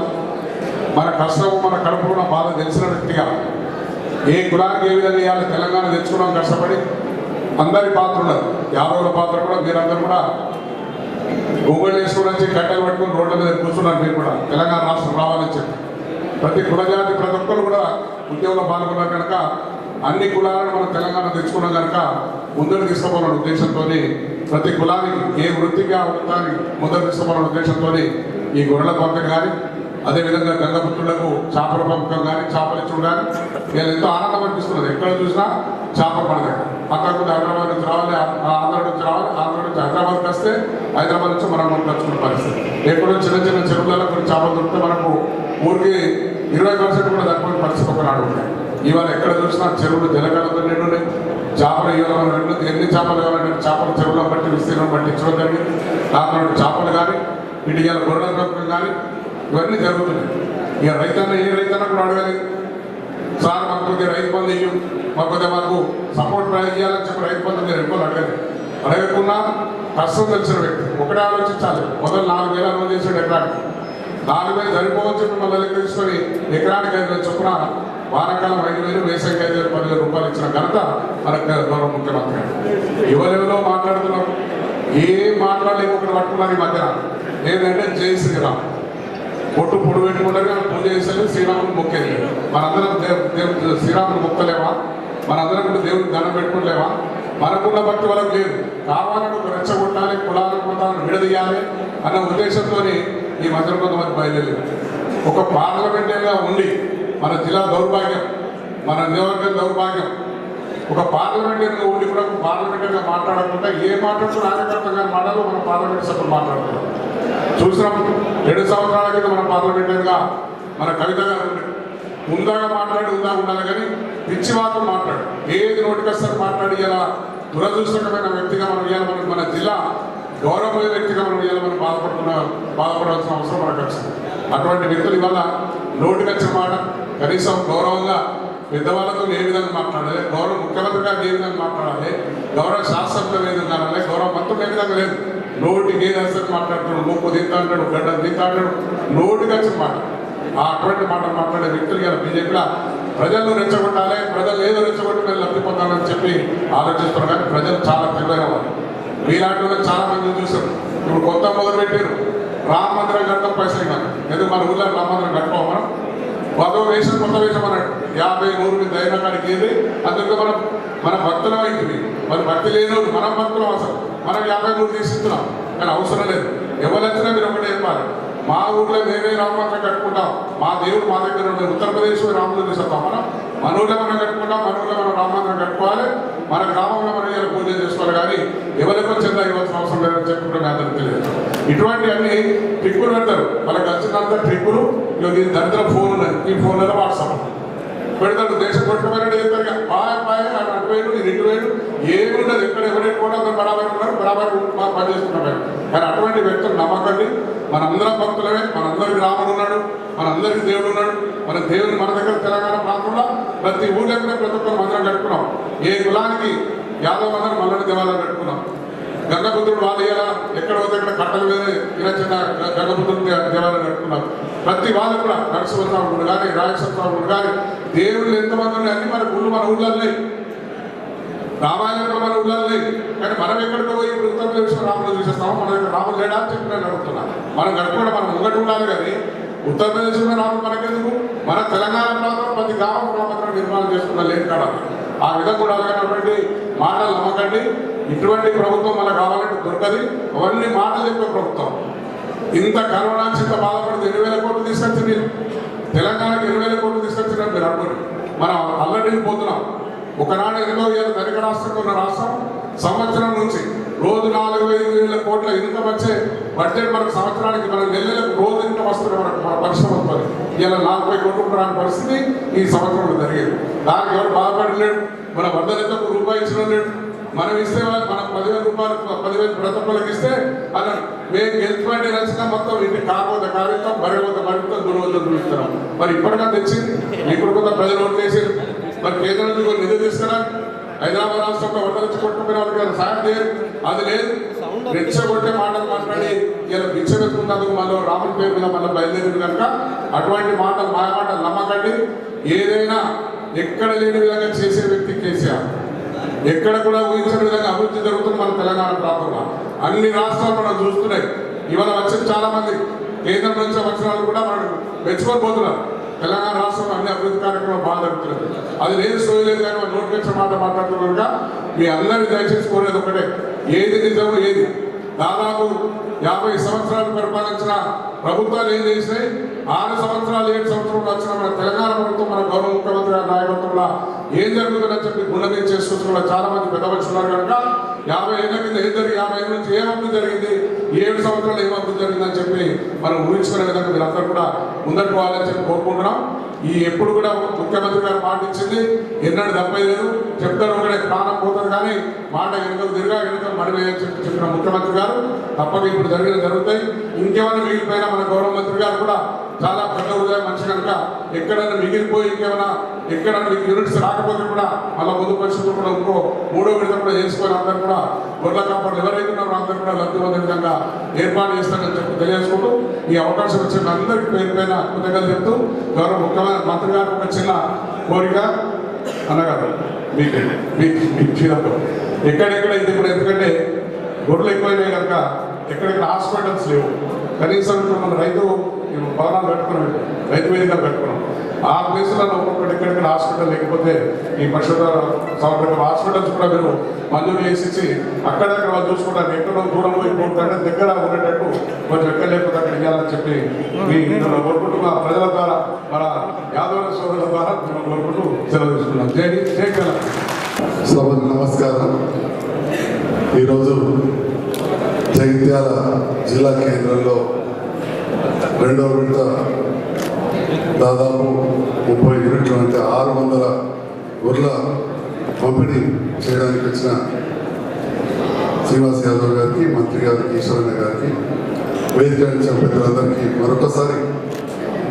మన కష్టము మన కడుపుకున్న బాధ తెలిసిన వ్యక్తిగా ఏ కులానికి ఏ విధంగా ఇవాళ తెలంగాణ తెచ్చుకున్నాం కష్టపడి అందరి పాత్ర ఉన్నారు. యాదవుల పాత్ర కూడా మీరందరూ కూడా గొంగళ్ళు వేసుకుని వచ్చి కట్టెలు పట్టుకుని రోడ్ల మీద కూర్చున్నారు. మీరు కూడా తెలంగాణ రాష్ట్రం రావాలని చెప్పి ప్రతి కులజాతి ప్రతి ఒక్కరు కూడా ఉద్యోగంలో పాల్గొన్నారు కనుక అన్ని కులాలను మనం తెలంగాణ తెచ్చుకున్నాం కనుక ముందుకు తీసుకోవాలనే ఉద్దేశంతో ప్రతి కులానికి ఏ వృత్తిగా వృత్తాన్ని ముందుకు తీసుకోవాలనే ఉద్దేశంతో ఈ గొర్రెల పంపిణీ కానీ అదేవిధంగా గంగపుత్రులకు చేపల పంపకం కానీ చేపలు ఇచ్చడం కానీ వీళ్ళు ఎంతో ఆనందం అనిపిస్తున్నది. ఎక్కడ చూసినా చేపల పండుగ. అక్కడికి హైదరాబాద్ నుంచి రావాలి, ఆంధ్ర నుంచి రావాలి, ఆంధ్ర నుంచి హైదరాబాద్కి వస్తే హైదరాబాద్ నుంచి మనం తెచ్చుకునే పరిస్థితి. ఎక్కడో చిన్న చిన్న చెరువులలో కొన్ని చేపలు దొరికితే మనకు ఊరికి 20% కూడా తక్కువ పరిస్థితి ఒకనాడు ఉంటాయి. ఇవాళ ఎక్కడ చూసినా చెరువులు జలకళతో నిండు ఉన్నాయి. చేపలు ఇవ్వాలని ఎన్ని చేపలు కావాలంటే చేపల చెరువులను బట్టి విస్తీర్ణం బట్టి ఇచ్చడం జరిగింది. దాంట్లో చేపలు కానీ ఇటు ఇవాళ గొర్రెల పెంపకం కానీ ఇవన్నీ జరుగుతున్నాయి. ఇక రైతన్న ఏ రైతన్న కూడా అడగాలి, సార్ మాకు కొద్దిగా రైతు బంధు ఇయ్యం, మాకు కొద్దిగా మాకు సపోర్ట్ ఇవ్వాలని చెప్పి రైతు బంధు మీరు ఎక్కువ అడగాలి. అడగకుండా కష్టం తెలిసిన వ్యక్తి ఒకటే ఆలోచించాలి. మొదలు 4,000 అనుమతి చేసాడు ఎకరానికి. 4,000 సరిపోవచ్చు చెప్పి మళ్ళీ లెక్క తీసుకొని ఎకరానికి 5,000 చొప్పున వానకాలం 5,000, వేసవికి 5,000, 10,000 రూపాయలు ఇచ్చిన ఘనత మనకు గౌరవ ముఖ్యమంత్రి. ఎవరెవరో మాట్లాడుతున్నారు, ఏం మాట్లాడలేము. ఒకటి పట్టుకున్నారు ఈ మధ్యన ఏంటంటే జై శ్రీరామ్ పొట్టు పొడు పెట్టుకుంటారు కానీ పూజ చేసేది శ్రీరాముని మొక్కేది. మనందరం దేవుడు శ్రీరాముని మొక్కలేవా? మనందరం కూడా దేవుడికి దండం పెట్టుకోలేవా? మనకున్న భక్తి వాళ్ళకి లేదు. కావాలని ఒక రెచ్చగొట్టాలి, కులాలను కులాలను విడదీయాలి అన్న ఉద్దేశంతో ఈ మధ్యలో కొంతమంది బయలుదేరారు. ఒక పార్లమెంటరీగా ఉండి మన జిల్లా దౌర్భాగ్యం, మన నియోజకవర్గం దౌర్భాగ్యం. ఒక పార్లమెంటరీగా ఉండి కూడా పార్లమెంటరీగా మాట్లాడకుండా ఏ మాట్లాడుతూ రాజకర్తగా మాట్లాడాలో మన పార్లమెంట్ సభ్యులు మాట్లాడుతున్నాం. చూసినప్పుడు 2 సంవత్సరాల కింద మన పార్లమెంటరీగా మన కవిత గారు ఉందాగా ఉండాలి కానీ పిచ్చి వార్తలు మాట్లాడు ఏది నోటికొస్తారు మాట్లాడి ఇలా దురదృష్టకరమైన వ్యక్తిగా మనం ఇవ్వాలి. మన జిల్లా గౌరవమైన వ్యక్తిగా మనం ఇవ్వాలి. మనం బాధపడాల్సిన అవసరం మనకు వచ్చింది. అటువంటి వ్యక్తులు ఇవాళ నోటికి వచ్చిన మాట కనీసం గౌరవంగా పెద్దవాళ్ళతో ఏ విధంగా మాట్లాడాలి, గౌరవ ముఖ్యమంత్రి గారు ఏ విధంగా మాట్లాడాలి, గౌరవ శాస్త్రజ్ఞులు ఏ విధంగా ఉండాలి, గౌరవ మంత్రులు ఏ విధంగా లేదు. నోటికి ఏది వస్తుంది మాట్లాడుతున్నాడు, ముప్పు తింటా అంటాడు, గడ్డ తింటా అంటాడు, నోటికి వచ్చిన మాట. అటువంటి మాటలు మాట్లాడే వ్యక్తులు ఇలా బీజేపీలో ప్రజలను రెచ్చగొట్టాలి, ప్రజలు ఏదో రెచ్చగొట్టి మేము లబ్ధిపోతామని చెప్పి ఆలోచిస్తున్నారు. కానీ ప్రజలు చాలా తెలివైన వాళ్ళు. మీలాంటి వాళ్ళు చాలా మంది చూసారు. ఇప్పుడు కొత్త మొదలు పెట్టారు, రామ మందిరం కట్టడం పైసలు కానీ ఎందుకు మన ఊళ్ళో రామ మందిరం కట్టుకోవాలి. మనం కొత్త వేషం అన్నాడు 50-100 దైన కాడికి ఏది అందుకు మన భక్తులం అయింది. మరి భక్తి లేని మనం భక్తులం. అసలు మనం 50 తీసిస్తున్నాం కానీ అవసరం లేదు. ఎవరు వచ్చినా మీరు ఒకటే చెప్పాలి, మా ఊళ్ళో మేమే రామమందిరం కట్టుకుంటాం, మా దేవుడు మా దగ్గర ఉండే ఉత్తరప్రదేశ్ రాములు తీసుకుంటాం. మన ఊళ్ళో మనం కట్టుకుంటాం, మన ఊళ్ళో మనం రామమందిరం కట్టుకోవాలి, మన గ్రామంలో మనం ఇలా పూజ చేసుకోవాలి. కానీ ఎవరికో చెందా ఇవ్వాల్సిన అవసరం లేదని చెప్పుకుంటే మీ అందరికీ తెలియదు. ఇటువంటి అన్ని ట్రిక్కులు పెడతారు. వాళ్ళకి వచ్చినంత ట్రిక్కులు. ఇది దరిద్ర ఫోన్ ఉన్నది, ఈ ఫోన్లలో వాట్సాప్ పెడతాడు. దేశం కొట్టుకుపోయినట్టు చెప్తారు. పాయ అటువైపు ఇది ఇటువైపు ఏమి ఉండదు. ఎక్కడ ఎవరైనా కూడా అందరూ బరాబర్ ఉన్నారు, బరాబర్ పనిచేస్తున్నారు. కానీ అటువంటి వ్యక్తులు నమ్మకండి. మనందరం భక్తులమే, మనందరికి రాముడు ఉన్నాడు, మనందరికి దేవుడు ఉన్నాడు. మన దేవుని మన దగ్గర తెలంగాణ ప్రాంతంలో ప్రతి ఊళ్ళో ప్రతి ఒక్కరు మందిరం కట్టుకున్నాం. ఏ కులానికి యాదవ్ మందిరం మల్లడి దేవాలయం కట్టుకున్నాం. గంగపుత్రుడు వాళ్ళు ఇలా ఎక్కడ పోతే ఇక్కడ కట్టల మీద ఇలా చిన్న గంగపుత్రుడు దేవాలయం కట్టుకున్నాం. ప్రతి వాళ్ళు కూడా నరసింహస్వామి కానీ రాజేశ్వరస్వామి కానీ దేవుళ్ళు ఎంతమంది ఉన్నాయి అన్ని మన ఊళ్ళు మన ఊళ్ళల్లో రామాయణంలో మన ఊళ్ళల్లో. కానీ మనం ఎక్కడికి పోయి ఇప్పుడు ఉత్తరప్రదేశ్లో రాములు చూసేస్తాము. మన దగ్గర రాములు లేడా అని చెప్పి నేను అడుగుతున్నాను. మనం గడుపుకుంటే మనం ముంగటి ఉండాలి కానీ ఉత్తరప్రదేశ్లో రాములు మనకెందుకు? మన తెలంగాణ ప్రాంతంలో ప్రతి గ్రామం నిర్మాణం చేసుకున్న లేదు కాడ ఆ విధంగా కూడా అలాగైనటువంటి మాటలు నమ్మకండి. ఇటువంటి ప్రభుత్వం మనకు కావాలంటే దొరకది. అవన్నీ మాటలు చెప్పే ప్రభుత్వం. ఇంత కరోనా చింత బాధపడితే 20,000 కోట్లు తీసుకొచ్చింది. తెలంగాణకి 20,000 కోట్లు తీసుకొచ్చినట్టు మీరు అనుకోండి. మనం అల్లడికి పోతున్నాం. ఒకనాడు ఎన్నో ఏళ్ళు ధనిక రాష్ట్రంలో ఉన్న రాష్ట్రం సంవత్సరం నుంచి రోజు 4,000-5,000 కోట్ల ఇన్కమ్ వచ్చే బడ్జెట్ మనకు సంవత్సరానికి మన నెలలకు రోజు ఇన్కమ్ వస్తున్న మన పరిశ్రమ ఇలా 40 కోట్లు రాని పరిస్థితి ఈ సంవత్సరంలో జరిగేది. దానికి ఎవరు బాధపడలేడు. మన వర్ధనతో రూపాయి ఇచ్చిన లేడు. మనం ఇస్తే మనం 10,000 రూపాయలు 10,000 ప్రతప్పలకు ఇస్తే అలా మేము గెలుచుకుంటే నచ్చిన మొత్తం ఇంటి కాకపోతే కాగితం బరిపోతే బరిపోతే దుర్వోజం చూపిస్తున్నాం. మరి ఇప్పటికా తెచ్చింది ఇప్పుడు కొంత ప్రజలు ఓట్లు వేసారు. మరి కేంద్రం నుంచి కొన్ని నిధులు తీసుకురా. హైదరాబాద్ రాష్ట్రంలో వడ్డరించి కొట్టుకునే వాళ్ళకి సాయం చేయరు. అది లేదు. రెచ్చగొట్టే మాటలు మాట్లాడి ఇలా బిచ్చబెట్టుకున్నందుకు మళ్ళీ రాముడి పేరు మీద మళ్ళీ బయలుదేరింది కనుక అటువంటి మాటలు మాయ మాటలు నమ్మకండి. ఏదైనా ఎక్కడ లేని విధంగా చేసే వ్యక్తి కేసీఆర్. ఎక్కడ కూడా ఊహించిన విధంగా అభివృద్ధి జరుగుతుంది మన తెలంగాణ ప్రాంతంలో. అన్ని రాష్ట్రాలు మనం చూస్తున్నాయి. ఇవాళ వచ్చిన చాలా మంది కేంద్రం నుంచి వచ్చిన వాళ్ళు కూడా మనం మెచ్చుకొని పోతున్నారు. తెలంగాణ రాష్ట్రంలో అన్ని అభివృద్ధి కార్యక్రమాలు బాగా జరుగుతున్నది. అది లేదు సోయి లేదు కానీ వాళ్ళు నోటికొచ్చిన మాట మాట్లాడుతున్నారు. మీ అందరినీ దయచేసి కోరేది ఒకటే, ఏది నిజం ఏది. దాదాపు 50 సంవత్సరాలు పరిపాలించిన ప్రభుత్వాలు ఏం చేసినాయి, 6 సంవత్సరాలు 7 సంవత్సరాలు వచ్చిన మన తెలంగాణ ప్రభుత్వం, మన గౌరవ ముఖ్యమంత్రి గారి నాయకత్వంలో ఏం జరుగుతుందని చెప్పి గుండె చేసుకుంటున్న చాలా మంది పెద్ద మనుషులు ఉన్నారు కనుక 50 ఏళ్ళ కింద ఏం జరిగింది, 50 ఏళ్ళ నుంచి ఏం అభివృద్ధి జరిగింది, 7 సంవత్సరాలు ఏం అభివృద్ధి జరిగిందని చెప్పి మనం ఊహించుకునే విధంగా మీరు అందరూ కూడా ముందరకు పోవాలని చెప్పి కోరుకుంటున్నాం. ఈ ఎప్పుడు కూడా ముఖ్యమంత్రి గారు మాట ఇచ్చింది ఎన్నడూ తప్పలేదు. చెప్తారు ఒకటే ప్రాణం పోతుంది కానీ మాట ఎన్నికలు ఎన్నికలు మడివేయని చెప్పిన ముఖ్యమంత్రి గారు తప్పక ఇప్పుడు జరుగుతాయి. ఇంకేమైనా మిగిలిపోయినా మన గౌరవ మంత్రి గారు కూడా చాలా పెద్ద హృదయం మనిషి కనుక ఎక్కడైనా మిగిలిపోయి ఎక్కడైనా మీకు యూనిట్స్ రాకపోతే కూడా మళ్ళీ ముందు పరిస్థితులు కూడా ఇంకో 3వ విడత కూడా చేసుకొని అందరూ కూడా గొర్రెల కాపాడు ఎవరైతే ఉన్నారో అందరూ కూడా లబ్ధి పొందే విధంగా ఏర్పాటు చేస్తారని చెప్పి తెలియజేసుకుంటూ ఈ అవకాశం వచ్చిన అందరికీ పేరు పైన కృతజ్ఞతలు చెప్తూ గౌరవ ముఖ్యమైన మంత్రి గారు ఒక చిన్న కోరిక అన్నగారు మీకు ఎక్కడెక్కడ ఇది ఇప్పుడు ఎందుకంటే గొర్రెలు ఎక్కువైనాయి కనుక ఎక్కడెక్కడ హాస్పిటల్స్ లేవు. కనీసం ఇప్పుడు మన రైతు భవనాలు కట్టుకున్నాం, రైతు వేదికలు కట్టుకున్నాం. ఆ ప్లేసులలో ఒక్కొక్కటి ఎక్కడెక్కడ హాస్పిటల్ లేకపోతే ఈ పరిశుభ్ర సంవత్సరం హాస్పిటల్స్ కూడా మీరు మంజూరు చేసి అక్కడక్కడ వాళ్ళు చూసుకుంటారు. ఎక్కడో దూరం పోయి పోతుంటే దగ్గర ఉండేటట్టు కొంచెం ఎక్కడ లేకపోతే అక్కడ ఇవ్వాలని చెప్పి మీ కోరుకుంటూ మా ప్రజల ద్వారా మన యాదవ సోదరుల ద్వారా మేము కోరుకుంటూ సెలవు తీసుకున్నాం. జై తెలంగాణ. సభకు నమస్కారం. ఈరోజు జగిత్యాల జిల్లా కేంద్రంలో 2వ విడత దాదాపు 30 యూనిట్లు అంటే 600 గొర్రెల పంపిణీ చేయడానికి వచ్చిన శ్రీనివాస్ యాదవ్ గారికి, మంత్రి గారికి, ఈశ్వరన్న గారికి, వేదిక ఇచ్చిన పెద్దలందరికీ మరొకసారి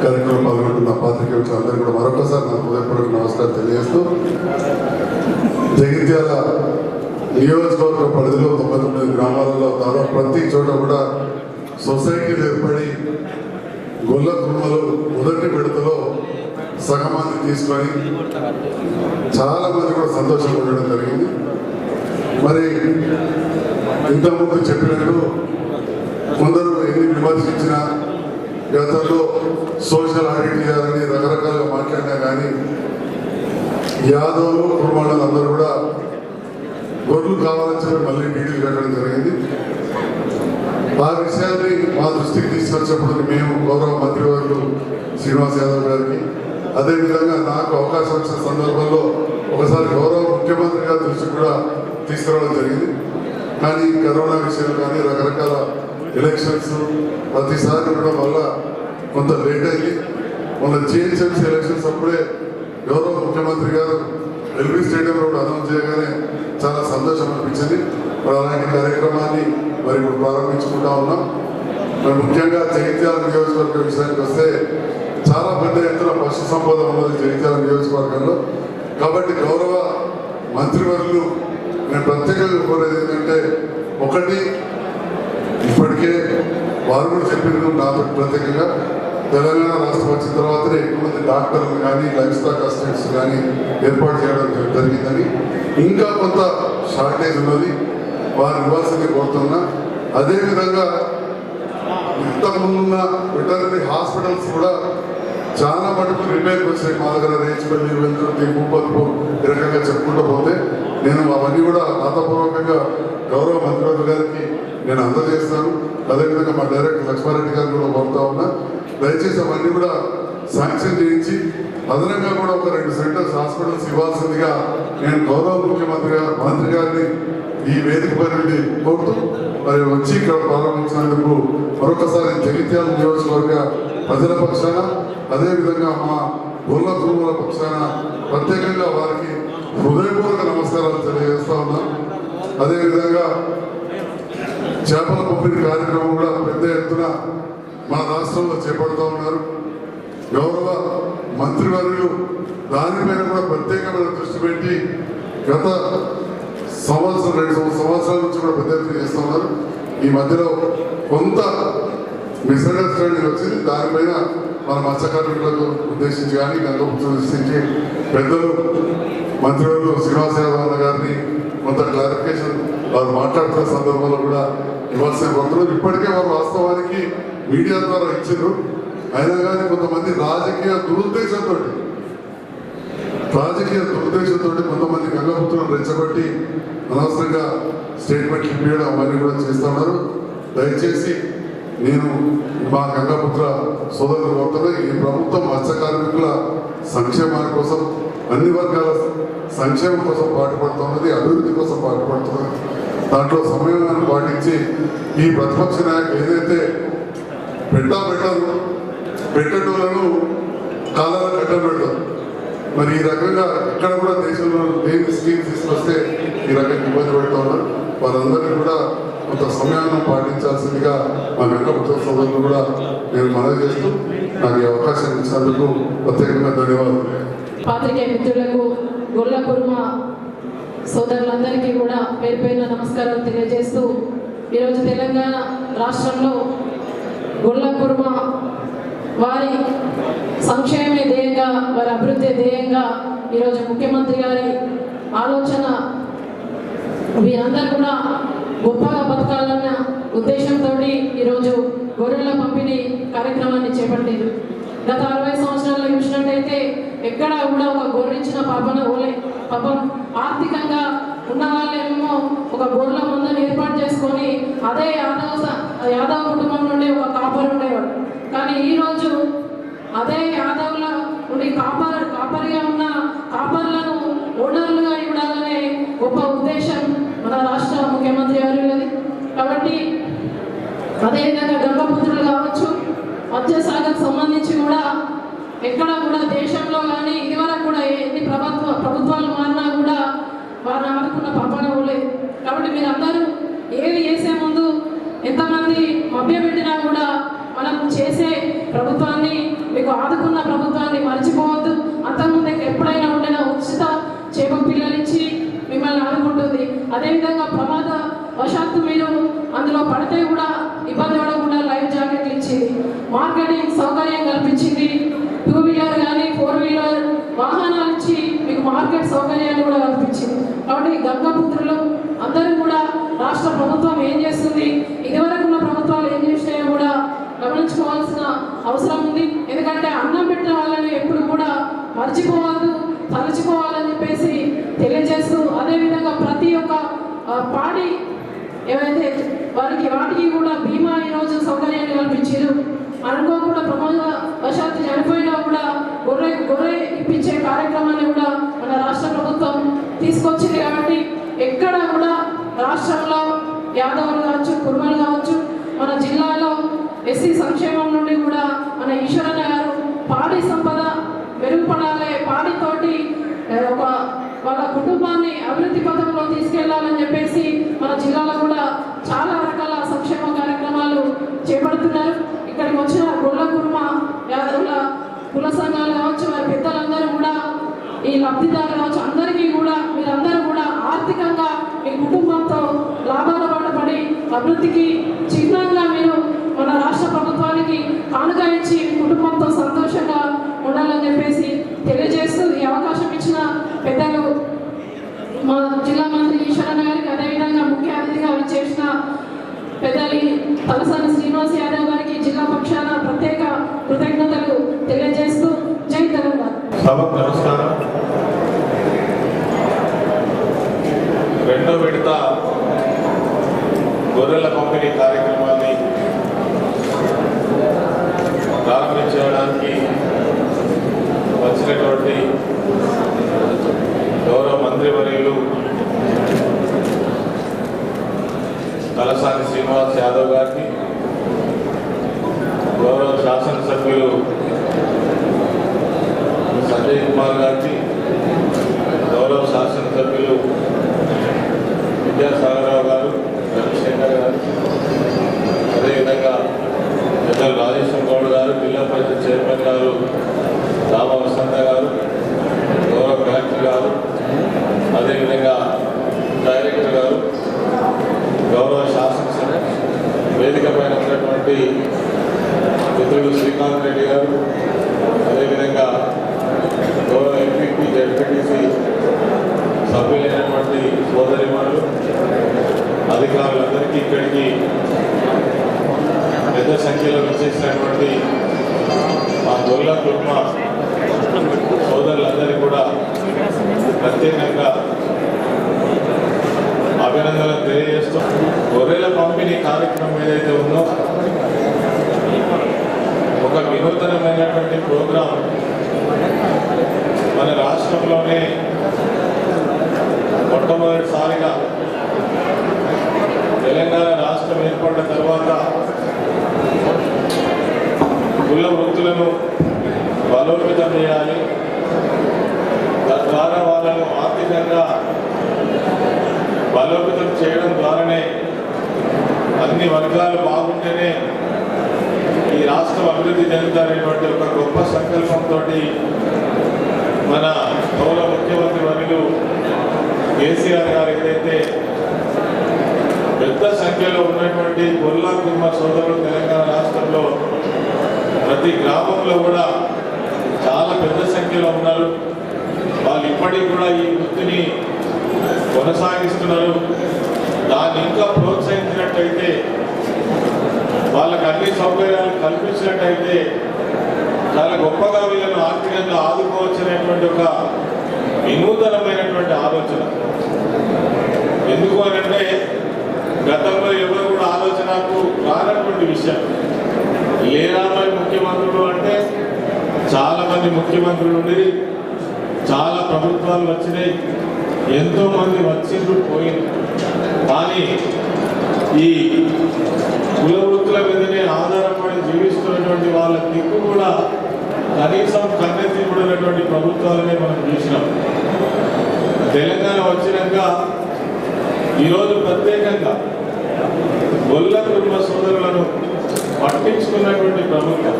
కార్యక్రమం పాల్గొంటున్న పాత్రికేయులందరికీ కూడా మరొకసారి నా హృదయపూర్వక నమస్కారం తెలియజేస్తూ, జగిత్యాల నియోజకవర్గ పరిధిలో 99 గ్రామాలలో దాదాపు ప్రతి చోట కూడా సొసైటీలు ఏర్పడి గొల్ల కుటుంబాలు మొదటి విడతలో సగం మంది తీసుకొని చాలా మంది కూడా సంతోషంగా ఉండడం జరిగింది. మరి ఇంతకుముందు చెప్పినట్టు కొందరు ఎన్ని విమర్శించినా గతంలో సోషల్ ఆడిట్ చేయాలని రకరకాలుగా మాట్లాడినా కానీ యాదవులు కుటుంబాలు అందరూ కూడా గొర్రెలు కావాలని చెప్పి మళ్ళీ డీటెయిల్ కట్టడం జరిగింది. ఆ విషయాన్ని మా దృష్టికి తీసుకొచ్చినప్పుడు మేము గౌరవ మంత్రివర్యులు శ్రీనివాస్ యాదవ్ గారికి, అదేవిధంగా నాకు అవకాశం వచ్చిన సందర్భంలో ఒకసారి గౌరవ ముఖ్యమంత్రి గారి దృష్టికి కూడా తీసుకురావడం జరిగింది. కానీ కరోనా విషయాలు కానీ రకరకాల ఎలక్షన్స్ ప్రతిసారి ఉండడం వల్ల కొంత లేట్ అయింది. మొన్న జిహెచ్ఎంసీ ఎలక్షన్స్ అప్పుడే గౌరవ ముఖ్యమంత్రి గారు ఎల్బీ స్టేడియంలో కూడా అనౌన్స్ చేయగానే చాలా సంతోషం అనిపించింది. మరి అలాంటి కార్యక్రమాన్ని మరి ఇప్పుడు ప్రారంభించుకుంటా ఉన్నాం. మరి ముఖ్యంగా జగిత్యాల నియోజకవర్గ విషయానికి వస్తే చాలా పెద్ద ఎత్తున పశు సంపద ఉన్నది జగిత్యాల నియోజకవర్గంలో. కాబట్టి గౌరవ మంత్రివర్యులు నేను ప్రత్యేకంగా కోరేది ఏంటంటే, ఒకటి ఇప్పటికే వారు కూడా చెప్పిన నాతో ప్రత్యేకంగా తెలంగాణ రాష్ట్రం వచ్చిన తర్వాతనే ఎక్కువ మంది డాక్టర్లు కానీ లైఫ్ స్టాక్ అసిస్టెంట్స్ కానీ ఏర్పాటు చేయడం జరిగిందని, ఇంకా కొంత షార్టేజ్ ఉన్నది, వారు ఇవ్వాల్సింది కోరుతున్నా. అదేవిధంగా ఇంతకుముందున్న వెటర్నరీ హాస్పిటల్స్ కూడా చాలా మటుకు రిపేర్కి వచ్చాయి. మా దగ్గర రేచిపల్లి, వెల్లుర్తి, భూపత్పూర్ ఈ రకంగా చెప్పుకుంటూ పోతే నేను అవన్నీ కూడా రాతపూర్వకంగా గౌరవ మంత్రివర్యులు గారికి నేను అందజేస్తాను. అదేవిధంగా మా డైరెక్టర్ లక్ష్మారెడ్డి గారు కూడా కోరుతా ఉన్నా, దయచేసి అవన్నీ కూడా శాంక్షన్ చేయించి అదనంగా కూడా ఒక 2 సెంటర్స్ హాస్పిటల్స్ ఇవ్వాల్సిందిగా నేను గౌరవ మంత్రి గారిని ఈ వేదిక పైన కోరుతూ మరి వచ్చి ఇక్కడ ప్రారంభించినందుకు మరొకసారి జగిత్యాల నియోజకవర్గ ప్రజల పక్షాన, అదేవిధంగా మా గొల్ల కుటుంబాల పక్షాన ప్రత్యేకంగా వారికి హృదయపూర్వక నమస్కారాలు తెలియజేస్తా ఉన్నాను. అదేవిధంగా చేపల పంపిణీ కార్యక్రమం కూడా పెద్ద ఎత్తున మన రాష్ట్రంలో చేపడుతూ ఉన్నారు. గౌరవ మంత్రివర్యులు దానిపైన కూడా ప్రత్యేకమైన దృష్టి పెట్టి గత 2 సంవత్సరాల నుంచి కూడా పెద్ద ఎత్తున చేస్తూ ఉన్నారు. ఈ మధ్యలో కొంత మిస్అండర్స్టాండింగ్ వచ్చింది. దానిపైన మన మత్స్యకారులకు ఉద్దేశించి కానీ గంగపుత్రులు ఉద్దేశించి పెద్దలు మంత్రివర్యులు శ్రీనివాస్ యాదవ్ గారిని కొంత క్లారిఫికేషన్ వారు మాట్లాడుతున్న సందర్భంలో కూడా ఇవ్వాల్సిన కోరుతున్నారు. ఇప్పటికే వారు వాస్తవానికి మీడియా ద్వారా ఇచ్చారు. అయినా కానీ కొంతమంది రాజకీయ దురుద్దేశంతో కొంతమంది గంగపుత్రులను రెచ్చగొట్టి అనవసరంగా స్టేట్మెంట్లు ఇప్పించడం అవన్నీ కూడా చేస్తూ ఉన్నారు. దయచేసి నేను మా గంగాపుత్ర సోదరులు కోరుతున్నా, ఈ ప్రభుత్వం మత్స్య కార్మికుల సంక్షేమాల కోసం, అన్ని వర్గాల సంక్షేమం కోసం పాటుపడుతున్నది, అభివృద్ధి కోసం పాటుపడుతున్నది. దాంట్లో సమయాన్ని పాటించి ఈ ప్రతిపక్ష నాయకులు ఏదైతే పెట్టేటోళ్లను కాలాలను కట్టబెడతారు. మరి ఈ రకంగా ఇక్కడ కూడా దేశంలో లేని స్కీమ్ తీసుకొస్తే ఈ రకంగా ఇబ్బంది పెడతా ఉన్నారు. వారందరినీ కూడా కొంత సమయాన్ని పాటించాల్సిందిగా మా గంగపుత్ర సోదరులు కూడా నేను మనవి చేస్తూ నాకు ఈ అవకాశం ఇచ్చినందుకు ప్రత్యేకంగా ధన్యవాదాలు. పాత్రికేయ మిత్రులకు, గొల్ల కుర్మ సోదరులందరికీ కూడా పేరు పేరున నమస్కారాలు తెలియజేస్తూ, ఈరోజు తెలంగాణ రాష్ట్రంలో గొల్ల కుర్మ వారి సంక్షేమే ధ్యేయంగా, వారి అభివృద్ధి ధ్యేయంగా ఈరోజు ముఖ్యమంత్రి గారి ఆలోచన వీరందరూ కూడా గొప్పగా బతకాలన్న ఉద్దేశంతో ఈరోజు గొర్రెల పంపిణీ కార్యక్రమాన్ని చేపట్టారు. గత 60 సంవత్సరాల్లో చూసినట్టయితే ఎక్కడా కూడా ఒక గొర్రెచ్చిన పాపన ఓలే. పాపం ఆర్థికంగా ఉన్న వాళ్ళేమో ఒక గొర్రెల మందని ఏర్పాటు చేసుకొని అదే యాదవ కుటుంబం నుండి ఒక కాపరి ఉండేవాడు. కానీ ఈరోజు అదే యాదవుల నుండి కాపరిగా ఉన్న కాపర్లను ఓనర్లుగా ఇవ్వాలనే గొప్ప ఉద్దేశం మన రాష్ట్ర ముఖ్యమంత్రి గారి. కాబట్టి అదేవిధంగా గంగపుత్రులు కావచ్చు, మత్స్యశాఖకు సంబంధించి కూడా ఎక్కడ కూడా దేశంలో కానీ ఇదివరకు కూడా ఎన్ని ప్రభుత్వాలు మారినా కూడా వారిని ఆదుకున్న పాపన లేదు. కాబట్టి మీరందరూ ఏది చేసే ముందు ఎంతమంది మభ్యపెట్టినా కూడా మనం చేసే ప్రభుత్వాన్ని, మీకు ఆదుకున్న ప్రభుత్వాన్ని మర్చిపోవద్దు. అంతకుముందు ఎప్పుడైనా ఉండిన ఉచిత చేప పిల్లలిచ్చి మిమ్మల్ని ఆదుకుంటుంది. అదేవిధంగా ప్రమాద వశాత్తు మీరు అందులో పడితే కూడా ఇబ్బంది పడకుండా లైఫ్ జాకెట్లు ఇచ్చింది, మార్కెటింగ్ సౌకర్యం కల్పించింది, 2 వీలర్ కానీ 4 వీలర్ వాహనాలు ఇచ్చి మీకు మార్కెట్ సౌకర్యాన్ని కూడా కల్పించింది. కాబట్టి గంగపుత్రులు అందరూ కూడా రాష్ట్ర ప్రభుత్వం ఏం చేస్తుంది, ఇదివరకు ఉన్న ప్రభుత్వాలు ఏం చేసినాయో కూడా గమనించుకోవాల్సిన అవసరం ఉంది. ఎందుకంటే అన్నం పెట్టిన వాళ్ళని ఎప్పుడు కూడా మర్చిపోవద్దు, తలుచుకోవాలని చెప్పేసి తెలియజేస్తూ, అదేవిధంగా ప్రతి ఒక్క పాడి ఏవైతే వాటికి కూడా బీమా ఈరోజు సౌకర్యాన్ని కల్పించారు. అనుకోకుండా ప్రమాదవశాత్తు చనిపోయినా కూడా గొర్రె ఇప్పించే కార్యక్రమాన్ని కూడా మన రాష్ట్ర ప్రభుత్వం తీసుకొచ్చింది. కాబట్టి ఎక్కడ కూడా రాష్ట్రంలో యాదవులు కావచ్చు, కుర్మలు కావచ్చు, మన జిల్లాలో ఎస్సీ సంక్షేమం నుండి కూడా మన ఈశ్వరన్న గారు పాడి సంపద మెరుగుపడాలి, పాడితోటి వాళ్ళ కుటుంబాన్ని అభివృద్ధి పథంలో తీసుకెళ్లాలని చెప్పేసి మన జిల్లాలో కూడా చాలా రకాల సంక్షేమ కార్యక్రమాలు చేపడుతున్నారు. ఇక్కడికి వచ్చిన గొల్ల కుర్మ యాదవుల కుల సంఘాలు కావచ్చు, వారి పెద్దలందరూ కూడా, ఈ లబ్ధిదారులు కావచ్చు, అందరికీ కూడా మీరందరూ కూడా ఆర్థికంగా మీ కుటుంబంతో లాభాల పడి అభివృద్ధికి చిహ్నంగా మీరు మన రాష్ట్ర ప్రభుత్వానికి కానుక ఇచ్చి మీ కుటుంబంతో సంతోషంగా ఉండాలని చెప్పేసి తెలియజేస్తూ, ఈ అవకాశం ఇచ్చిన పెద్దలు మా జిల్లా మంత్రి ఈశ్వరన్న గారికి, అదేవిధంగా ముఖ్య అతిథిగా విచ్చేసిన పెద్దలి తలసాని శ్రీనివాస్ యాదవ్ గారికి జిల్లా పక్షాన ప్రత్యేక కృతజ్ఞతలు తెలియజేస్తూ జై తెలంగాణ. సభకు నమస్కారం. రెండో విడత గొర్రెల పంపిణీ కార్యక్రమాన్ని ప్రారంభించడానికి వచ్చినటువంటి గౌరవ మంత్రివర్యులు తలసాని శ్రీనివాస్ యాదవ్ గారికి, గౌరవ శాసనసభ్యులు సంజయ్ కుమార్ గారికి, గౌరవ శాసనసభ్యులు విద్యాసాగరరావు గారు, రవిశంకర్ గారు, అదేవిధంగా పెద్దలు రాజేశ్వర గౌడ్ గారు, జిల్లా పరిషత్ చైర్మన్ గారు రామ వసంత గారు, గౌరవ కలెక్టర్ గారు, అదేవిధంగా డైరెక్టర్ గారు, గౌరవ శాసనసభ వేదిక పైన ఉన్నటువంటి మిత్రులు శ్రీకాంత్ రెడ్డి గారు, అదేవిధంగా గౌరవ ఎంపీపీ జెడ్పీటీసీ సభ్యులైనటువంటి సోదరిమణులు, అధికారులందరికీ, ఇక్కడికి పెద్ద సంఖ్యలో విచ్చేసినటువంటి గొల్ల కుర్మ సోదరులందరికీ కూడా ప్రత్యేకంగా అభినందనలు తెలియజేస్తూ గొర్రెల పంపిణీ కార్యక్రమం ఏదైతే ఉందో ఒక వినూతనమైనటువంటి ప్రోగ్రాం మన రాష్ట్రంలోనే మొట్టమొదటిసారిగా తెలంగాణ రాష్ట్రం ఏర్పడిన తర్వాత కుల వృత్తులను బలోపేతం చేయాలి, తద్వారా వాళ్ళను ఆర్థికంగా బలోపేతం చేయడం ద్వారానే అన్ని వర్గాలు బాగుంటేనే ఈ రాష్ట్రం అభివృద్ధి చెందుతారనేటువంటి ఒక గొప్ప సంకల్పంతో మన గౌరవ ముఖ్యమంత్రి వర్యులు కేసీఆర్ గారు ఏదైతే పెద్ద సంఖ్యలో ఉన్నటువంటి గొల్ల కుర్మ సోదరులు తెలంగాణ రాష్ట్రంలో ప్రతి గ్రామంలో కూడా చాలా పెద్ద సంఖ్యలో ఉన్నారు. వాళ్ళు ఇప్పటికి కూడా ఈ వృత్తిని కొనసాగిస్తున్నారు. దాన్ని ఇంకా ప్రోత్సహించినట్టయితే, వాళ్ళకి అన్ని సౌకర్యాలు కల్పించినట్టయితే చాలా గొప్పగా వీళ్ళను ఆర్థికంగా ఆదుకోవచ్చు అనేటువంటి ఒక వినూతనమైనటువంటి ఆలోచన. ఎందుకు అనంటే గతంలో ఎవరు కూడా ఆలోచనకు రానటువంటి విషయం. లేరామని ముఖ్యమంత్రులు అంటే చాలా మంది ముఖ్యమంత్రులు ఉండి చాలా ప్రభుత్వాలు వచ్చినాయి, ఎంతో మంది వచ్చిండ్రు పోయింది. కానీ ఈ కుల వృత్తుల మీదనే ఆధారపడి జీవిస్తున్నటువంటి వాళ్ళ దిక్కు కూడా కనీసం కన్నెత్తి పడినటువంటి ప్రభుత్వాలనే మనం చూసినాం. తెలంగాణ వచ్చినాక ఈరోజు ప్రత్యేకంగా గొల్ల కుర్మ సోదరులను పట్టించుకున్నటువంటి ప్రభుత్వం,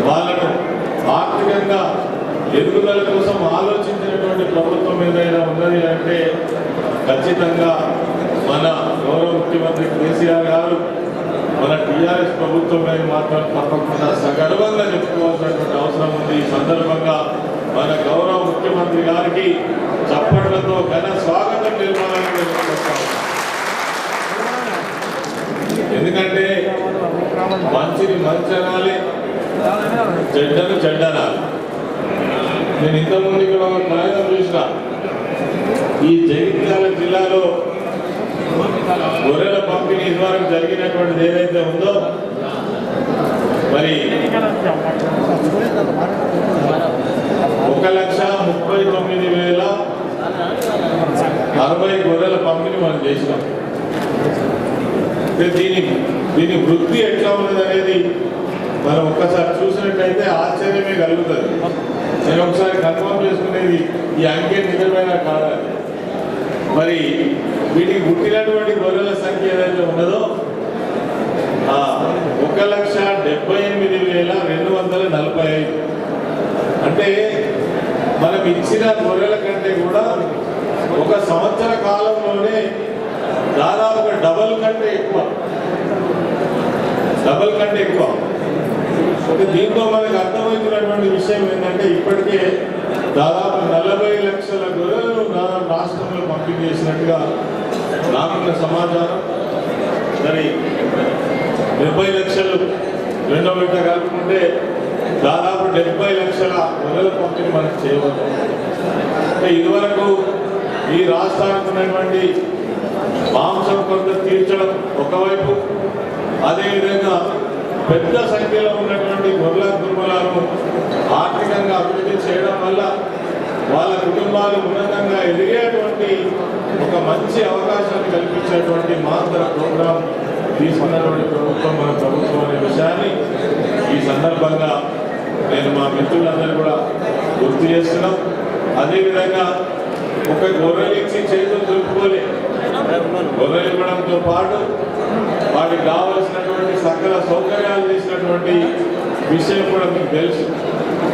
వాళ్ళను ఆర్థికంగా ఎదుగుదల కోసం ఆలోచించినటువంటి ప్రభుత్వం ఏదైనా ఉన్నది అంటే ఖచ్చితంగా మన గౌరవ ముఖ్యమంత్రి కేసీఆర్ గారు, మన టీఆర్ఎస్ ప్రభుత్వం మీద మాత్రం తప్పకుండా సగర్వంగా చెప్పుకోవాల్సినటువంటి అవసరం ఉంది. ఈ సందర్భంగా మన గౌరవ ముఖ్యమంత్రి గారికి చప్పట్లతో ఘన స్వాగతం నిర్మాణాన్ని తెలియజేస్తాం. ఎందుకంటే మంచిని మంచి అనాలి, చెడ్డను చెడ్డనాలి. నేను ఇంతకుముందు ఇక్కడ ఒక ప్రయోగం చూసిన, ఈ జగిత్యాల జిల్లాలో గొర్రెల పంపిణీ ఇదివరకు జరిగినటువంటిది ఏదైతే ఉందో, మరి 1,39,060 గొర్రెల పంపిణీ మనం చేసినాం. దీని వృద్ధి ఎట్లా ఉన్నది అనేది మనం ఒక్కసారి చూసినట్టయితే ఆశ్చర్యమే కలుగుతుంది. నేను ఒకసారి కన్ఫర్మ్ చేసుకునేది ఈ అంకె నిజమైన కాదని. మరి వీటికి పుట్టినటువంటి గొర్రెల సంఖ్య ఏదైతే ఉన్నదో 1,78,245. అంటే మనం ఇచ్చిన గొర్రెల కంటే కూడా ఒక సంవత్సర కాలంలోనే దాదాపుగా డబల్ కంటే ఎక్కువ. దీంతో మనకు అర్థమవుతున్నటువంటి విషయం ఏంటంటే ఇప్పటికే దాదాపు 40 లక్షల గొర్రెలను రాష్ట్రంలో పంపిణీ చేసినట్టుగా నాకున్న సమాచారం. మరి 70 లక్షలు రెండో విడత కలుపుకుంటే దాదాపు 70 లక్షల గొర్రెల పంపిణీ మనకు చేయవచ్చు. అంటే ఇదివరకు ఈ రాష్ట్రానికి ఉన్నటువంటి మాంసం కొంత తీర్చడం ఒకవైపు, అదేవిధంగా పెద్ద సంఖ్యలో ఉన్నటువంటి గొర్రెల కుటుంబాలను ఆర్థికంగా అభివృద్ధి చేయడం వల్ల వాళ్ళ కుటుంబాలు ఉన్నతంగా ఎదిగేటువంటి ఒక మంచి అవకాశాన్ని కల్పించేటువంటి మాత్ర ప్రోగ్రాం తీసుకున్నటువంటి ప్రభుత్వం మన ప్రభుత్వం అనే విషయాన్ని ఈ సందర్భంగా నేను మా మిత్రులందరూ కూడా గుర్తు చేస్తున్నాం. అదేవిధంగా ఒక గొర్రెలు ఇచ్చి చేతులు దులుపుకోలే, గొర్రెలు ఇవ్వడంతో పాటు వాటికి కావలసినటువంటి సకల సౌకర్యాలు చేసినటువంటి విషయం కూడా మీకు తెలుసు.